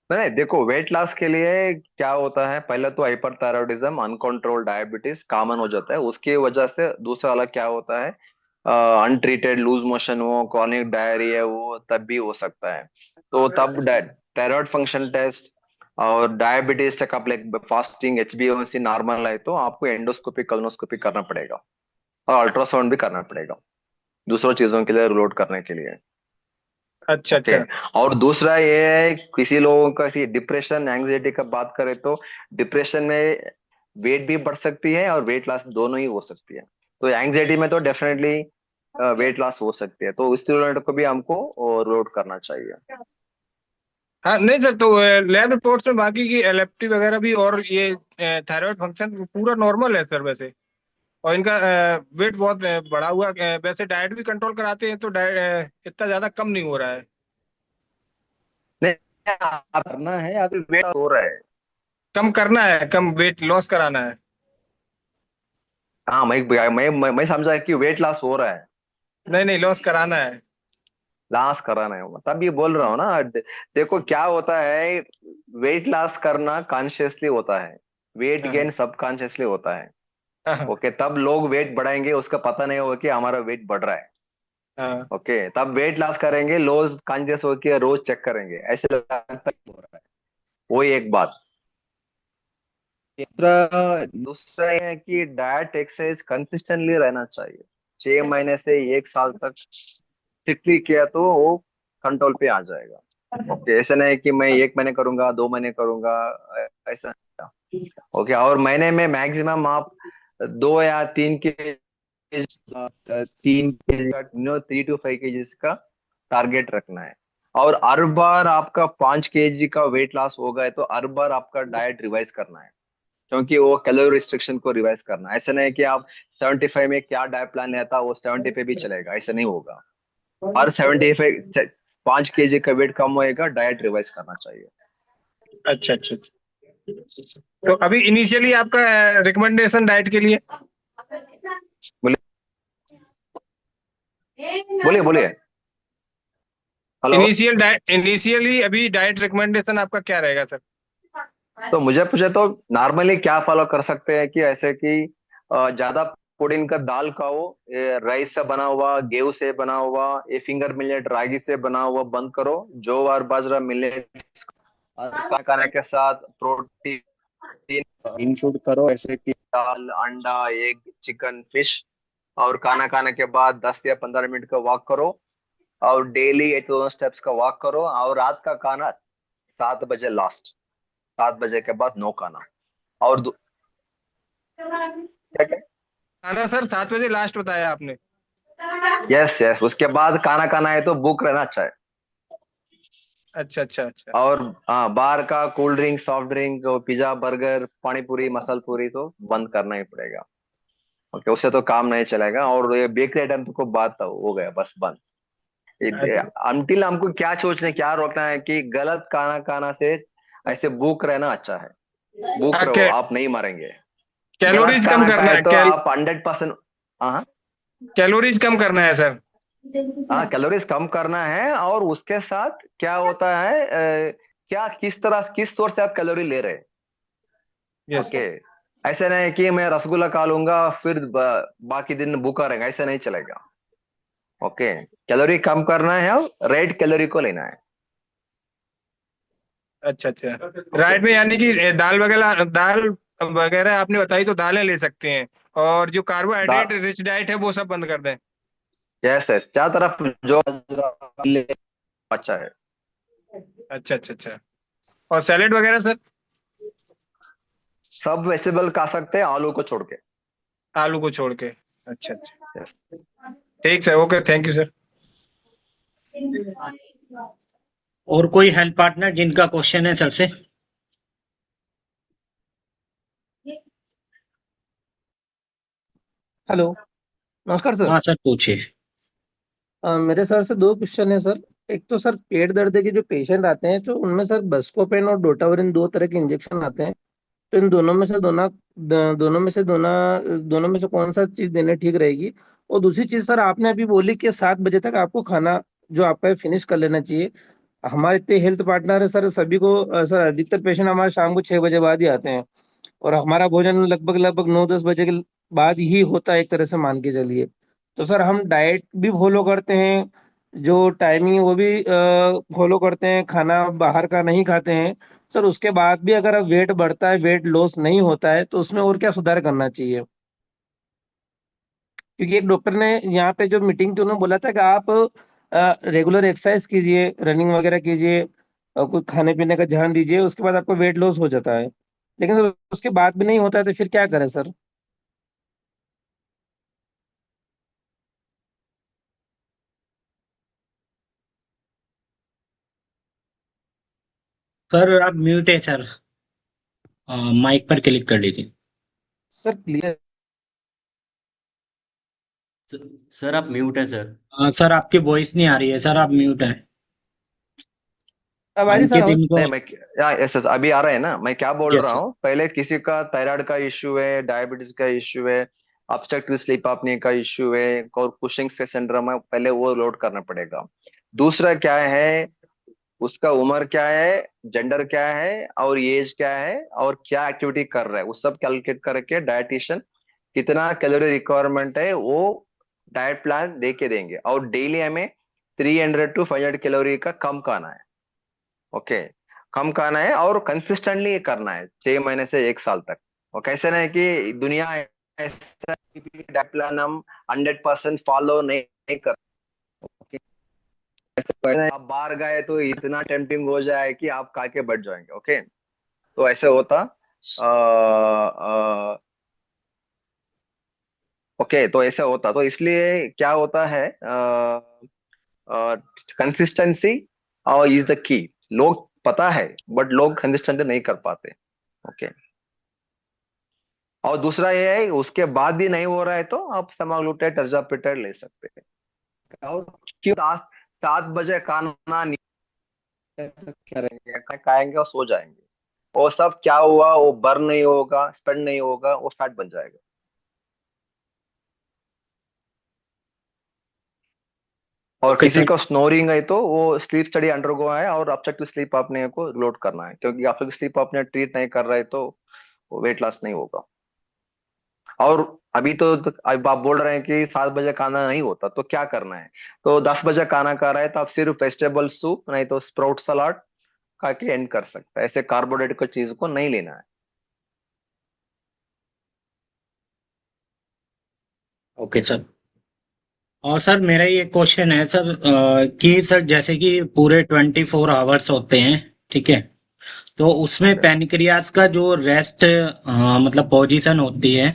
नहीं देखो, वेट लॉस के लिए क्या होता है, पहले तो हाइपरथायरॉयडिज्म, अनकंट्रोल्ड डायबिटीज कॉमन हो जाता है. उसकी वजह से दूसरा अलग क्या होता है, अनट्रीटेड लूज मोशन हो, क्रॉनिक डायरिया हो, तब भी हो सकता है. तो तब थायराइड फंक्शन टेस्ट, और diabetes checkup like fasting HbA1c normal है तो आपको एंडोस्कोपी कलोनोस्कोपी करना पड़ेगा और अल्ट्रासाउंड भी करना पड़ेगा दूसरों चीजों के लिए रूल आउट करने के लिए। अच्छा ओके। अच्छा। और दूसरा ये है किसी लोगों का डिप्रेशन एंग्जाइटी का बात करें तो डिप्रेशन में वेट भी बढ़ सकती है और वेट लॉस दोनों ही हो सकती है। तो एंग्जाइटी में तो डेफिनेटली वेट लॉस हो सकती है तो स्टूडेंट को भी हमको रूल आउट करना चाहिए। हाँ नहीं सर, तो लैब रिपोर्ट्स में बाकी की एलएफटी वगैरह भी और ये थायराइड फंक्शन पूरा नॉर्मल है सर वैसे। और इनका वेट बहुत बढ़ा हुआ वैसे डाइट भी कंट्रोल कराते हैं तो इतना ज्यादा कम नहीं हो रहा है। नहीं आप करना है अभी वेट हो रहा है। कम करना है, कम वेट लॉस कराना है। हाँ मैं समझा कि वेट लॉस हो रहा है। नहीं नहीं, लॉस कराना है। लॉस कराना है तब ये बोल रहा हूँ ना। देखो क्या होता है वेट लॉस करना कॉन्शियसली होता है वेट हाँ गेन सब कॉन्शियसली होता है। हाँ हाँ ओके तब लोग वेट बढ़ाएंगे उसका पता नहीं होगा कि हमारा वेट बढ़ रहा है। हाँ। ओके तब वेट लॉस करेंगे लोग कॉन्शियस होकर रोज चेक करेंगे ऐसे लगता है हो रहा है। वही एक बात। दूसरा दूसरा ये है कि डाइट एक्सरसाइज कंसिस्टेंटली रहना चाहिए 6 महीने से 1 साल तक स्ट्रिक्टली किया तो वो कंट्रोल पे आ जाएगा। ओके ऐसा नहीं कि मैं 1 महीने करूंगा 2 महीने करूंगा ऐसा नहीं। ओके और महीने में मैक्सिमम आप 2 या 3 के 3 केजी का 3 to 5 केजीज का टारगेट रखना है। और हर बार आपका 5 केजी का वेट लॉस होगा है तो हर बार आपका डाइट रिवाइज करना है क्योंकि वो कैलोरी रिस्ट्रिक्शन को रिवाइज करना है। ऐसा नहीं कि आप 75 में क्या डाइट प्लान लेता वो 70 पे भी चलेगा ऐसा नहीं होगा। हर 75 5 केजी का वेट कम होएगा डाइट रिवाइज करना चाहिए। अच्छा अच्छा अच्छा। तो अभी इनिशियली आपका रिकमेंडेशन डाइट के लिए। बोलिए बोलिए बोलिए। हेलो। इनिशियली अभी डाइट रिकमेंडेशन आपका क्या रहेगा सर? तो मुझे पूछे तो नॉर्मली क्या फॉलो कर सकते हैं कि ऐसे कि ज्यादा प्रोटीन का दाल खाओ राइस से बना हुआ गेहूं से बना हुआ ये फिंगर मिलेट रागी से बना हुआ बंद करो। ज्वार बाजरा मिलेट खाने के साथ प्रोटीन इंक्लूड करो ऐसे कि दाल अंडा एग चिकन फिश। और खाना खाने के बाद 10 या 15 मिनट का वॉक करो और डेली 8 to 10 स्टेप्स का वॉक करो और रात का खाना 7 बजे लास्ट 7 बजे के बाद नो खाना। और क्या क्या खाना सर 7 बजे लास्ट बताया आपने। यस यस उसके बाद खाना खाना है तो भूख रहना अच्छा है। अच्छा अच्छा अच्छा। और हाँ बाहर का cold drink soft drink pizza burger पानी पूरी मसाल पूरी तो बंद करना ही पड़ेगा। ओके उससे तो काम नहीं चलेगा और ये बेकरी आइटम तो को बात हो गया बस बंद। अच्छा। अनटिल हमको क्या सोचना क्या रोकना है कि गलत खाना खाना से ऐसे भूख रहना अच्छा है। भूख हाँ, रहो आप नहीं मरेंगे। गलत कैलोरीज कम खाना करना खाए है, तो आप 100%। हाँ कैलोरीज कम करना है सर। हाँ कैलोरीज कम करना है और उसके साथ क्या होता है क्या किस तौर से आप कैलोरी ले रहे हैं। यस। ओके ऐसे नहीं कि मैं रसगुल्ला खा लूंगा फिर बाकी दिन भूखा रहेगा ऐसा नहीं चलेगा। ओके कैलोरी कम करना है और रेड कैलोरी को लेना है। अच्छा अच्छा। ओके राइट में यानी कि दाल वगैरह आपने बताई तो दालें ले सकते हैं। और जो दा कार्बोहाइड्रेट रिच डाइट है वो सब बंद कर दें। यस यस चार तरफ जो अच्छा है। अच्छा अच्छा अच्छा। और सैलेड वगैरह सर? सब वेजिटेबल खा सकते हैं आलू को छोड़ के। आलू को छोड़ के। अच्छा अच्छा। यस। ठीक sir, okay, thank you sir. और कोई हेल्प पार्टनर जिनका क्वेश्चन है सर से? हेलो। नमस्कार सर। हाँ सर पूछिए। मेरे सर से दो क्वेश्चन है सर। एक तो सर पेट दर्द के जो पेशेंट आते हैं तो उनमें सर बस्कोपेन और डोटावरिन दो तरह के इंजेक्शन आते हैं। तो इन दोनों में से कौन सा चीज देने ठीक रहेगी? और दूसरी चीज सर, आपने अभी बोली कि 7 बजे तक आपको खाना जो आपका है फिनिश कर लेना चाहिए। हमारे इतने हेल्थ पार्टनर है सर, सभी को सर अधिकतर पेशेंट हमारे शाम को 6 बजे बाद ही आते हैं। और हमारा भोजन लगभग लगभग 9-10 बजे के बाद ही होता है, एक तरह से मान के चलिए। तो सर हम डाइट भी फॉलो करते हैं जो टाइमिंग है वो भी फॉलो करते हैं, खाना बाहर का नहीं खाते हैं, सर उसके बाद भी अगर वेट बढ़ता है, वेट लॉस नहीं होता है, तो उसमें और क्या सुधार करना चाहिए? क्योंकि एक डॉक्टर ने यहाँ पे जो मीटिंग थी उन्होंने बोला था कि आप रेगुलर एक्सरसाइज कीजिए, रनिंग वगैरह कीजिए और कुछ खाने पीने का ध्यान दीजिए, उसके बाद आपको वेट लॉस हो जाता है। लेकिन सर उसके बाद भी नहीं होता है तो फिर क्या करें सर? सर आप म्यूट है सर, माइक पर क्लिक कर लीजिए। Sir clear. सर आप म्यूट है सर। सर आपकी वॉइस नहीं आ रही है सर, आप म्यूट हैं। अब आ रही सर अंकित आवाज? इनको। नहीं मैं यस यस अभी आ रहा है ना, मैं क्या बोल रहा यस। हूँ, पहले किसी का थायराइड का इश्यू है, डायबिटीज का इश्यू है, ऑब्स्ट्रक्टिव स्लीप अपने का इश्यू है और कुशिंग से सिंड्रोम है, पहले वो लोड करना पड़ेगा। दूसरा क्या है, उसका उम्र क्या है, जेंडर क्या है और एज क्या है और क्या एक्टिविटी कर रहा है, वो सब कैलकुलेट करके डाइटिशियन कितना कैलोरी रिक्वायरमेंट है वो डाइट प्लान दे के देंगे। और डेली हमें 300 to 500 कैलोरी का कम खाना है। ओके, कम खाना है और कंसिस्टेंटली ये करना है 6 महीने से 1 साल तक। और कैसे नहीं कि दुनिया ऐसा डाइट प्लान हम 100% फॉलो नहीं कर। आप बाहर गए तो इतना टेम्पटिंग हो जाए कि आप खा के बैठ जाएंगे। ओके, तो ऐसे होता। ओके, तो ऐसा होता, तो इसलिए क्या होता है, कंसिस्टेंसी और इज द की। लोग पता है बट लोग कंसिस्टेंट नहीं कर पाते। ओके, और दूसरा ये है उसके बाद भी नहीं हो रहा है तो आप समाग्लूटाइड टर्जापिटाइड ले सकते हैं। और क्यों 7 बजे खाना नहीं करेंगे, खाएंगे और सो जाएंगे, वो सब क्या हुआ, वो बर्न नहीं होगा, स्पेंड नहीं होगा, वो फैट बन जाएगा। और ओके किसी सर। को स्नोरिंग है तो वो स्लीप स्टडी अंडरगो है और ऑब्स्ट्रक्टिव स्लीप अपने को लोड करना है, क्योंकि ऑब्स्ट्रक्टिव स्लीप अपने ट्रीट नहीं कर रहा है तो वेट लॉस नहीं होगा। और अभी तो अब आप बोल रहे हैं कि 7 बजे खाना नहीं होता तो क्या करना है, तो 10 बजे खाना खा रहा है तो आप सिर्फ वेजिटेबल सूप नहीं तो स्प्राउट सलाद खा के एंड कर सकते हैं, ऐसे कार्बोहाइड्रेट की चीज को नहीं लेना है। Okay sir. और सर मेरा ये क्वेश्चन है सर, कि सर जैसे कि पूरे 24 आवर्स होते हैं, ठीक है, तो उसमें ओके, पैनक्रियास का जो रेस्ट मतलब पोजीशन होती है,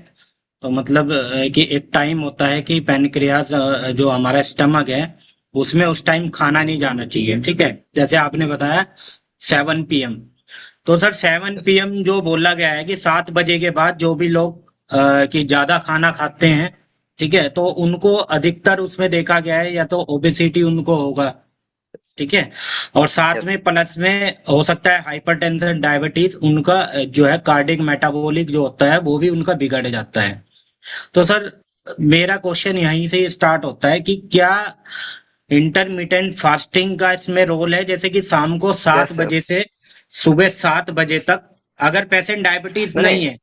तो मतलब कि एक टाइम होता है कि पैनक्रियास जो हमारा स्टमक है उसमें उस टाइम खाना नहीं जाना चाहिए, ठीक है, जैसे आपने बताया 7 PM। तो सर 7 PM जो बोला गया है कि 7 बजे के बाद जो भी लोग कि ज्यादा खाना खाते हैं, ठीक है, तो उनको अधिकतर उसमें देखा गया है या तो ओबेसिटी उनको होगा, ठीक है, और साथ यस में प्लस में हो सकता है हाइपरटेंशन डायबिटीज उनका जो है कार्डिक मेटाबॉलिक जो होता है वो भी उनका बिगड़ जाता है। तो सर मेरा क्वेश्चन यहीं से स्टार्ट होता है कि क्या इंटरमिटेंट फास्टिंग का इसमें रोल है, जैसे कि शाम को सात यस बजे यस। से सुबह 7 बजे तक, अगर पेशेंट डायबिटीज नहीं नहीं, नहीं है।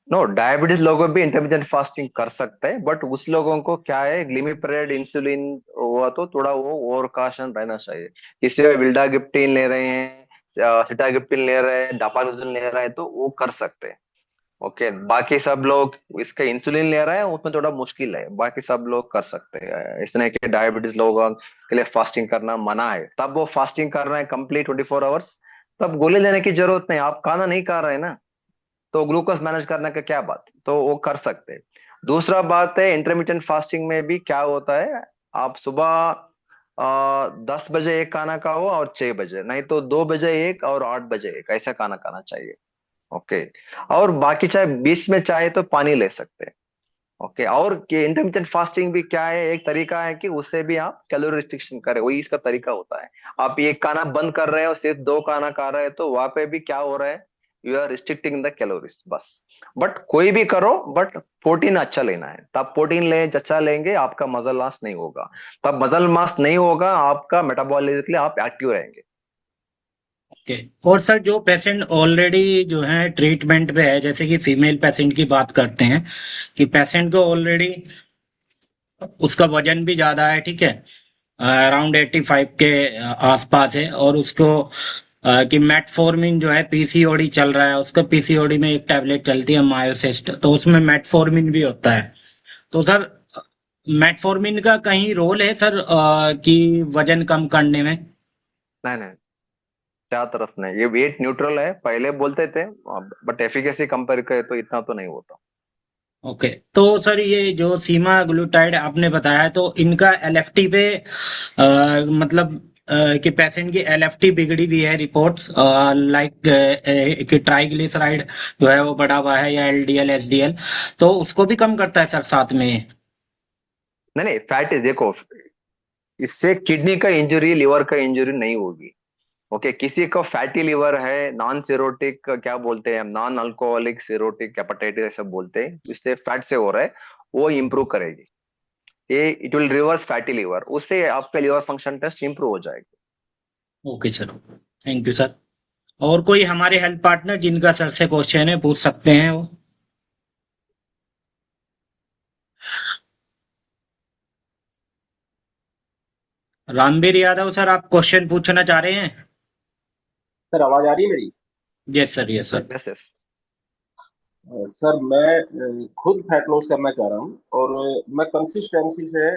नो डायबिटीज लोगों भी इंटरमीडिएट फास्टिंग कर सकते हैं, बट उस लोगों को क्या है, ग्लिमिप्रेड इंसुलिन हुआ तो थोड़ा वो ओवर कॉशन रहना चाहिए। किसी में विल्डागिप्टिन ले रहे हैं, सिटागिप्टिन ले रहे हैं, डापाग्लूजन ले रहे हैं तो वो कर सकते हैं। ओके, बाकी सब लोग इसका इंसुलिन ले रहे हैं उसमें थोड़ा मुश्किल है, बाकी सब लोग कर सकते हैं। इसने के डायबिटीज लोगों के लिए फास्टिंग करना मना है, तब वो फास्टिंग कर रहे हैं कंप्लीट 24 आवर्स, तब गोली लेने की जरूरत नहीं, आप खाना नहीं खा रहे हैं ना, तो ग्लूकोज मैनेज करने का क्या बात, तो वो कर सकते हैं। दूसरा बात है इंटरमीडिएट फास्टिंग में भी क्या होता है, आप सुबह 10 बजे एक खाना खाओ और 6 बजे, नहीं तो 2 बजे एक और 8 बजे एक, ऐसा खाना खाना चाहिए। ओके, और बाकी चाहे बीच में चाहे तो पानी ले सकते हैं। ओके, और इंटरमीडिएट फास्टिंग भी क्या है, एक तरीका है कि उससे भी आप कैलोरी रिस्ट्रिक्शन करें, वही इसका तरीका होता है। आप एक खाना बंद कर रहे हो सिर्फ 2 खाना खा रहे हो तो वहां पे भी क्या हो रहा है, you are restricting the calories बस। बट कोई भी करो बट प्रोटीन अच्छा लेना है, तब प्रोटीन ले अच्छा लेंगे आपका मसल लॉस नहीं होगा, तब मसल मास नहीं होगा, आपका मेटाबॉलिज्म आप एक्टिव रहेंगे। ओके। और सर जो पेशेंट ऑलरेडी जो है ट्रीटमेंट पे है, जैसे कि फीमेल पेशेंट की बात करते हैं कि पेशेंट को ऑलरेडी उसका वजन भी ज्यादा है, ठीक है, अराउंड 85 के आसपास है, और उसको कि मेटफॉर्मिन जो है पीसीओडी चल रहा है, उसका पीसीओडी में एक टैबलेट चलती है मायोसिस्ट, तो उसमें मेटफॉर्मिन भी होता है। तो सर मेटफॉर्मिन का कहीं रोल है सर कि वजन कम करने में? नहीं नहीं, चार तरफ नहीं, ये वेट न्यूट्रल है, पहले बोलते थे, बट एफिकेसी कंपेयर करे तो इतना तो नहीं होता। ओके, तो सर ये जो सीमा ग्लूटाइड आपने बताया, तो इनका एलएफटी पे मतलब कि पेशेंट की एलएफटी बिगड़ी हुई है, रिपोर्ट्स लाइक कि ट्राइग्लिसराइड जो है वो बढ़ा हुआ है, या एलडीएल एचडीएल, तो उसको भी कम करता है सर साथ में? नहीं नहीं, फैट इज, देखो, इससे किडनी का इंजरी, लिवर का इंजरी नहीं होगी। ओके, किसी को फैटी लिवर है, नॉन सिरोटिक, क्या बोलते हैं, नॉन अल्कोहलिक सिरोटिक हेपेटाइटिस ऐसा बोलते हैं, इससे फैट से हो रहा है, वो इंप्रूव करेगी। ये it will reverse fatty liver, उससे आपका लिवर फंक्शन टेस्ट इंप्रूव हो जाएगा। Okay sir, thank you sir. और कोई हमारे हेल्थ पार्टनर जिनका सर से क्वेश्चन है पूछ सकते हैं वो? रामवीर यादव सर, आप क्वेश्चन पूछना चाह रहे हैं? सर आवाज आ रही है मेरी? Yes sir, yes sir. Yes yes. Sir मैं खुद फैट लॉस करना चाह रहा हूँ और मैं कंसिस्टेंसी से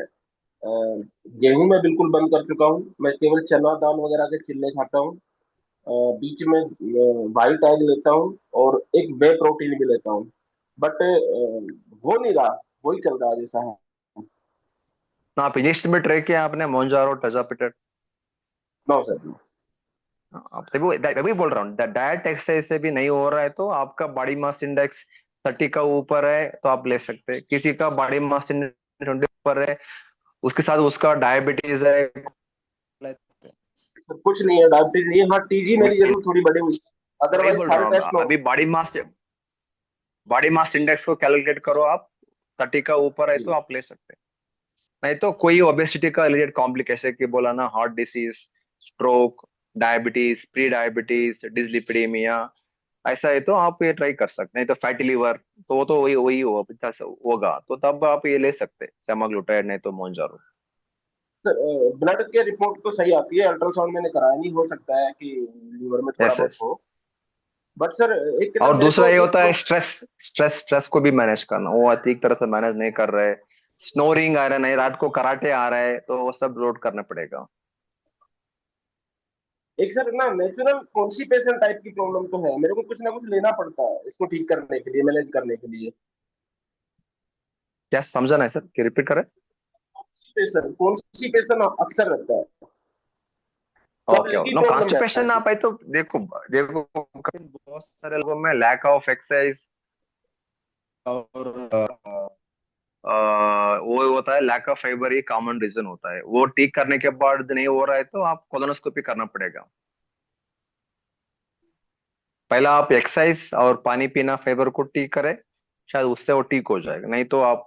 गेहूं में बिल्कुल बंद कर चुका हूँ। मैं केवल चना दाल वगैरह के चिल्ले खाता हूँ। बीच में वाइट एग लेता हूँ और एक वे प्रोटीन भी लेता हूँ। बट हो नहीं रहा, वही चल रहा है जैसा है। ना, आप इंजेक्शन में ट्राई किया आपने Mounjaro tirzepatide? No sir, no. आप तभी बोल रहा हूँ, डाइट एक्सरसाइज से भी नहीं हो रहा है तो आपका बॉडी मास इंडेक्स 30 का ऊपर है तो आप ले सकते हैं। किसी का बॉडी मास इंडेक्स 20 ऊपर है, उसके साथ उसका डायबिटीज है, सर कुछ नहीं है, डायबिटीज नहीं है। हाँ, टीजी मेरी वही जरूर थोड़ी बढ़ी हुई है, वही अदरवाइज बोल सारे रहा हूँ। टेस्ट अभी बॉडी मास इंडेक्स को कैलकुलेट करो आप, 30 का ऊपर है तो नॉर्मल। आप ले सकते हैं। नहीं तो कोई ओबेसिटी का रिलेटेड कॉम्प्लिकेशन की बोला ना, heart disease, stroke, diabetes, pre diabetes, dyslipidaemia, ऐसा है तो आप ये ट्राई कर सकते हैं। नहीं तो फैटी लिवर, तो वो तो वही वही होगा, तो तब आप ये ले सकते हैं, सेमाग्लूटाइड नहीं तो मोंजारो। सर ब्लड के रिपोर्ट तो सही आती है, अल्ट्रासाउंड मैंने कराया नहीं, हो सकता है कि लीवर में थोड़ा यस बहुत यस। हो। बट सर एक ना और मेरे दूसरा को ये एक होता है स्ट्रेस, स्ट्रेस को भी मैनेज करना, वो ठीक तरह से मैनेज नहीं कर रहे, स्नोरिंग आ रहा है, नहीं रात को कराटे आ रहा है, तो वो सब लोड करना पड़ेगा। एक सर ना नेचुरल कॉन्स्टिपेशन टाइप की प्रॉब्लम तो है, मेरे को कुछ ना कुछ लेना पड़ता है इसको ठीक करने के लिए, मैनेज करने के लिए। क्या समझा नहीं सर, कि रिपीट करें? कॉन्स्टिपेशन कॉन्स्टिपेशन अक्सर रहता है, ओके कब्ज ओके, की नो प्रॉब्लम है कॉन्स्टिपेशन ऐसी। आप है तो देखो, देखो बहुत सारे लोगों में लैक ऑफ एक्सरसाइज और वो होता है, लैक ऑफ फाइबर, ये कॉमन रीजन होता है। वो ठीक करने के बाद नहीं हो रहा है तो आप कोलोनोस्कोपी करना पड़ेगा। पहला आप एक्सरसाइज और पानी पीना, फाइबर को ठीक करें, शायद उससे वो ठीक हो जाएगा। नहीं तो आप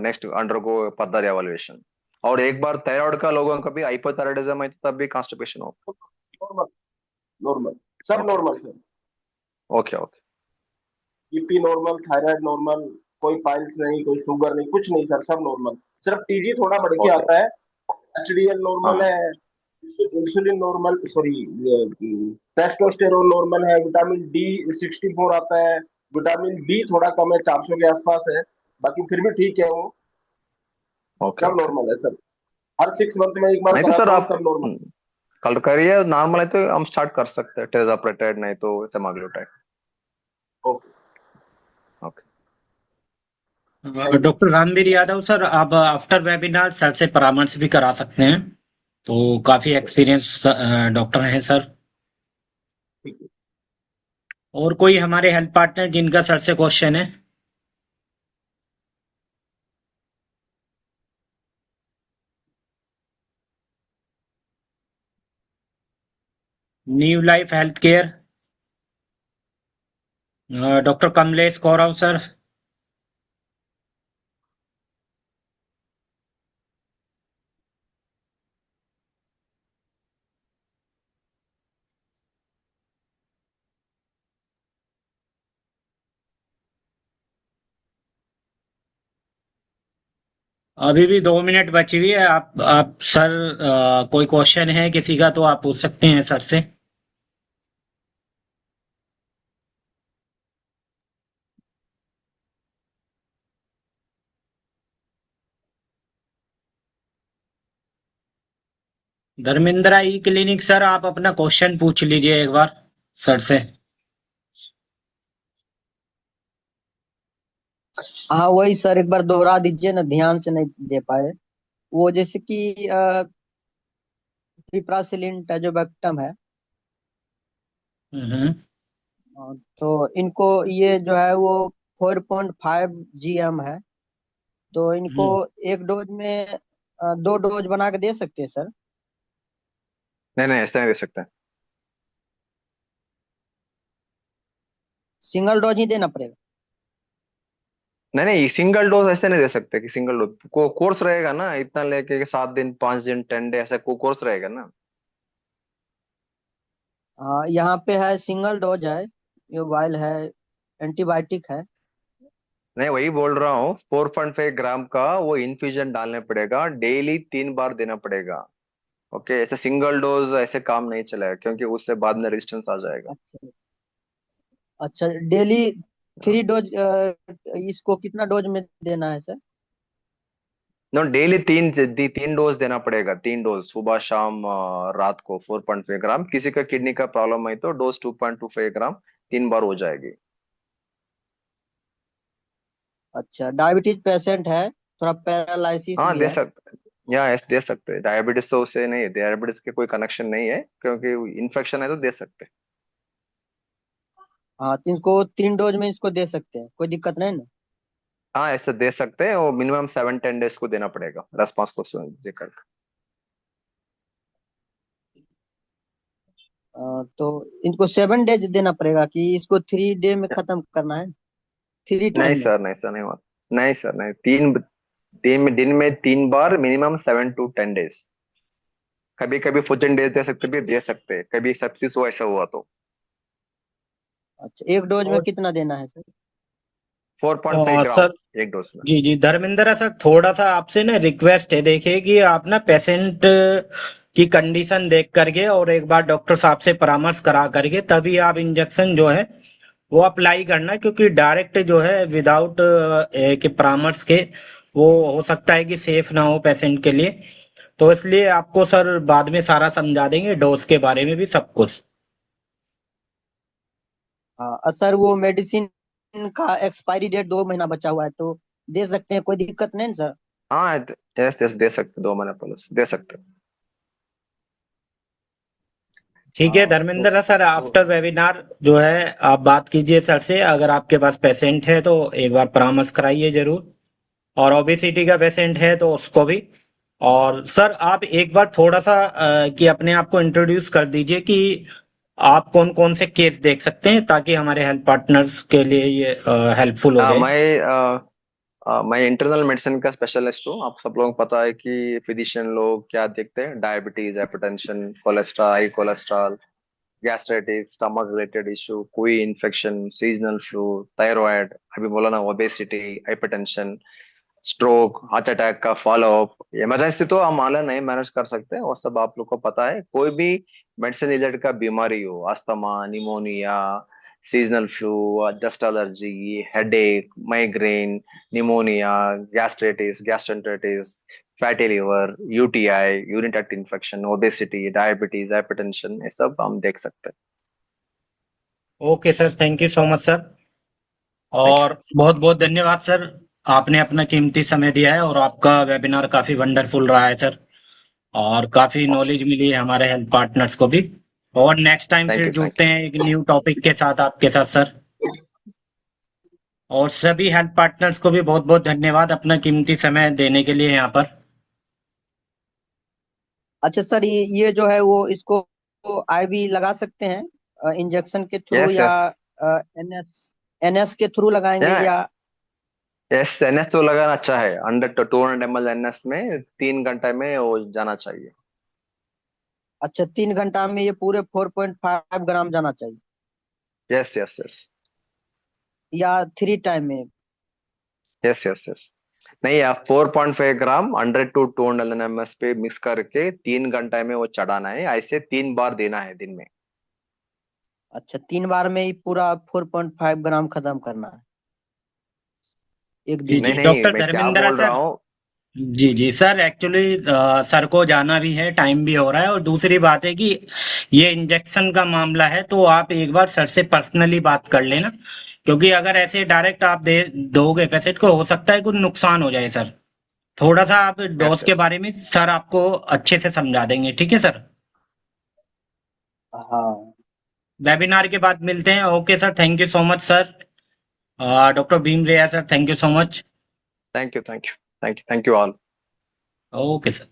नेक्स्ट अंडरगो फर्दर एवोल्यूशन। और एक बार थायराइड का लोगों का भी हाइपोथायराइडिज्म है तो तब भी कॉन्स्टिपेशन होगा। नॉर्मल, नॉर्मल, सब okay normal sir. Okay okay. BP normal, thyroid normal, कोई पाइल्स नहीं, कोई शुगर नहीं, कुछ नहीं सर, सब नॉर्मल। सिर्फ टीजी थोड़ा बढ़ के ओके आता है। एचडीएल नॉर्मल हाँ। है, insulin normal, sorry testosterone normal है, विटामिन डी 64 आता है, विटामिन बी थोड़ा कम है, 400 के आसपास है। बाकी फिर भी ठीक है वो, ओके सब ओके। नॉर्मल है सर। हर 6 मंथ में एक बार नहीं तो सर कराता हूँ, आप सब नॉर्मल। कल करिए, नॉर्मल है तो हम स्टार्ट कर सकते हैं टेराप्लेटाइड, नहीं तो semaglutide. Okay, okay. Thank you. Doctor Ramveer Yadav sir, आप आफ्टर वेबिनार सर से परामर्श भी करा सकते हैं, तो काफी एक्सपीरियंस डॉक्टर हैं सर। ठीक है। और कोई हमारे हेल्थ पार्टनर जिनका सर से क्वेश्चन है? New Life Health Care, doctor Kamlesh Kaurav sir. अभी भी 2 मिनट बची हुई है। आप सर, कोई क्वेश्चन है किसी का तो आप पूछ सकते हैं सर से। धर्मेंद्र ई क्लिनिक सर, आप अपना क्वेश्चन पूछ लीजिए एक बार सर से। हाँ वही सर, एक बार दोहरा दीजिए ना, ध्यान से नहीं दे पाए। वो जैसे कि पिप्रासिलिन टैजोबैक्टम है। हम्म। तो इनको ये जो है वो 4.5 GM है। तो इनको हम्म। एक डोज में 2 डोज बना के दे सकते हैं सर? नहीं नहीं, ऐसा नहीं दे सकते। सिंगल डोज ही देना पड़ेगा? नहीं नहीं, सिंगल डोज ऐसे नहीं दे सकते कि सिंगल डोज को कोर्स रहेगा ना, इतना लेके 7 दिन 5 दिन 10 डे ऐसा को कोर्स रहेगा ना। हाँ यहाँ पे है सिंगल डोज है, ये वाइल है, एंटीबायोटिक है। नहीं, वही बोल रहा हूँ, 4.5 ग्राम का वो इन्फ्यूजन डालने पड़ेगा, डेली 3 बार देना पड़ेगा। ओके, ऐसे सिंगल डोज ऐसे काम नहीं चलेगा, क्योंकि उससे बाद में रेजिस्टेंस आ जाएगा। अच्छा। अच्छा, डेली हाँ। 3 डोज, इसको कितना डोज में देना है सर? नो, डेली 3 डोज देना पड़ेगा, 3 डोज सुबह शाम रात को। 4.5 ग्राम, किसी का किडनी का प्रॉब्लम है तो डोज 2.25 ग्राम 3 बार हो जाएगी। अच्छा, डायबिटीज पेशेंट है, थोड़ा पैरालिसिस हाँ भी दे है। सकते, या ऐसे दे सकते हैं। डायबिटीज तो उससे नहीं है, डायबिटीज के कोई कनेक्शन नहीं है, क्योंकि इन्फेक्शन है तो दे सकते हैं। हाँ तो इनको 3 डोज में इसको दे सकते हैं, कोई दिक्कत नहीं ना? हाँ ऐसे दे सकते हैं, और मिनिमम 7-10 डेज को देना पड़ेगा रेस्पॉन्स को देखकर। तो इनको 7 डेज देना पड़ेगा कि इसको 3 डे में खत्म करना है, 3 टाइम नहीं में? सर, नहीं सर, नहीं हुआ। नहीं सर, नहीं। दिन में 3 बार, मिनिमम 7 to 10 डेज। कभी कभी 14 डेज दे सकते, भी दे सकते हैं, कभी sepsis हो ऐसा हुआ तो। अच्छा, एक डोज में और कितना देना है सर? 4.5 ग्राम सर, एक डोज में। जी जी धर्मेंद्र सर, थोड़ा सा आपसे ना रिक्वेस्ट है, देखिए कि आप ना पेशेंट की कंडीशन देख करके और एक बार डॉक्टर साहब से परामर्श करा करके तभी आप इंजेक्शन जो है वो अप्लाई करना, क्योंकि डायरेक्ट जो है विदाउट के परामर्श के वो हो सकता है कि सेफ ना हो पेशेंट के लिए। तो इसलिए आपको सर बाद में सारा समझा देंगे, डोज के बारे में भी सब कुछ। हाँ सर, वो मेडिसिन का एक्सपायरी डेट 2 महीना बचा हुआ है, तो दे सकते हैं, कोई दिक्कत नहीं ना सर? हाँ यस यस, दे सकते, 2 महीने प्लस दे सकते। ठीक है हाँ तो धर्मेंद्र सर, तो आफ्टर वेबिनार जो है आप बात कीजिए सर से, अगर आपके पास पेशेंट है तो एक बार परामर्श कराइए जरूर। और ओबेसिटी का पेशेंट है तो उसको भी। और सर आप एक बार थोड़ा सा कि अपने आप को इंट्रोड्यूस कर दीजिए कि आप कौन कौन से केस देख सकते हैं, ताकि हमारे हेल्थ पार्टनर्स के लिए ये हेल्पफुल हो हाँ, जाए। मैं इंटरनल मेडिसिन का स्पेशलिस्ट हूँ। आप सब लोगों को पता है कि फिजिशियन लोग क्या देखते हैं, diabetes, hypertension, cholesterol, high cholesterol, gastritis, stomach related issue, कोई इन्फेक्शन, सीजनल फ्लू, थायराइड, अभी बोला ना, obesity, hypertension, stroke, heart attack का फॉलो अप। इमरजेंसी तो हम ऑनलाइन नहीं मैनेज कर सकते, वो सब आप लोग को पता है। कोई भी मेडिसिन रिलेटेड का बीमारी हो, asthma, pneumonia, seasonal flu, dust allergy, headache, migraine, pneumonia, gastritis, gastroenteritis, fatty liver, UTI, urine tract infection, obesity, diabetes, hypertension, ये सब हम देख सकते हैं। Okay sir, thank you so much sir. Thank और बहुत बहुत धन्यवाद सर, आपने अपना कीमती समय दिया है और आपका वेबिनार काफी वंडरफुल रहा है सर। और काफी यू। नॉलेज मिली है हमारे हेल्थ पार्टनर्स को भी। और नेक्स्ट टाइम थैंक फिर यू, थैंक जुड़ते हैं एक न्यू टॉपिक के साथ आपके साथ सर। और सभी हेल्थ पार्टनर्स को भी बहुत बहुत धन्यवाद अपना कीमती समय देने के लिए यहाँ पर। अच्छा सर, ये जो है वो इसको आईवी लगा सकते हैं इंजेक्शन के यू। थ्रू, यस या यस। एनएस एनएस के थ्रू लगाएंगे या या? यस, एनएस तो लगाना अच्छा है। 100 to 200 ml एनएस में 3 घंटे में वो जाना चाहिए। अच्छा, 3 घंटा में ये पूरे 4.5 ग्राम जाना चाहिए, यस यस यस। या 3 टाइम में? Yes yes yes. नहीं, आप 4.5 ग्राम 100 to 200 ml पे मिक्स करके 3 घंटे में वो चढ़ाना है, ऐसे 3 बार देना है दिन में। अच्छा, 3 बार में ही पूरा 4.5 ग्राम खत्म करना है एक जी दिन नहीं जी में? नहीं, डॉक्टर मैं क्या धर्मेंद्र बोल रहा सर। हूँ। जी जी सर, एक्चुअली सर को जाना भी है, टाइम भी हो रहा है, और दूसरी बात है कि ये इंजेक्शन का मामला है, तो आप एक बार सर से पर्सनली बात कर लेना, क्योंकि अगर ऐसे डायरेक्ट आप दे दोगे पेशेंट को, हो सकता है कुछ नुकसान हो जाए सर। थोड़ा सा आप यस डोज के यस। बारे में सर आपको अच्छे से समझा देंगे, ठीक है सर। हाँ। वेबिनार के बाद मिलते हैं। Okay sir, thank you so much sir. Doctor Bhim Reya sir, thank you so much. Thank you thank you thank you thank you all. Okay sir.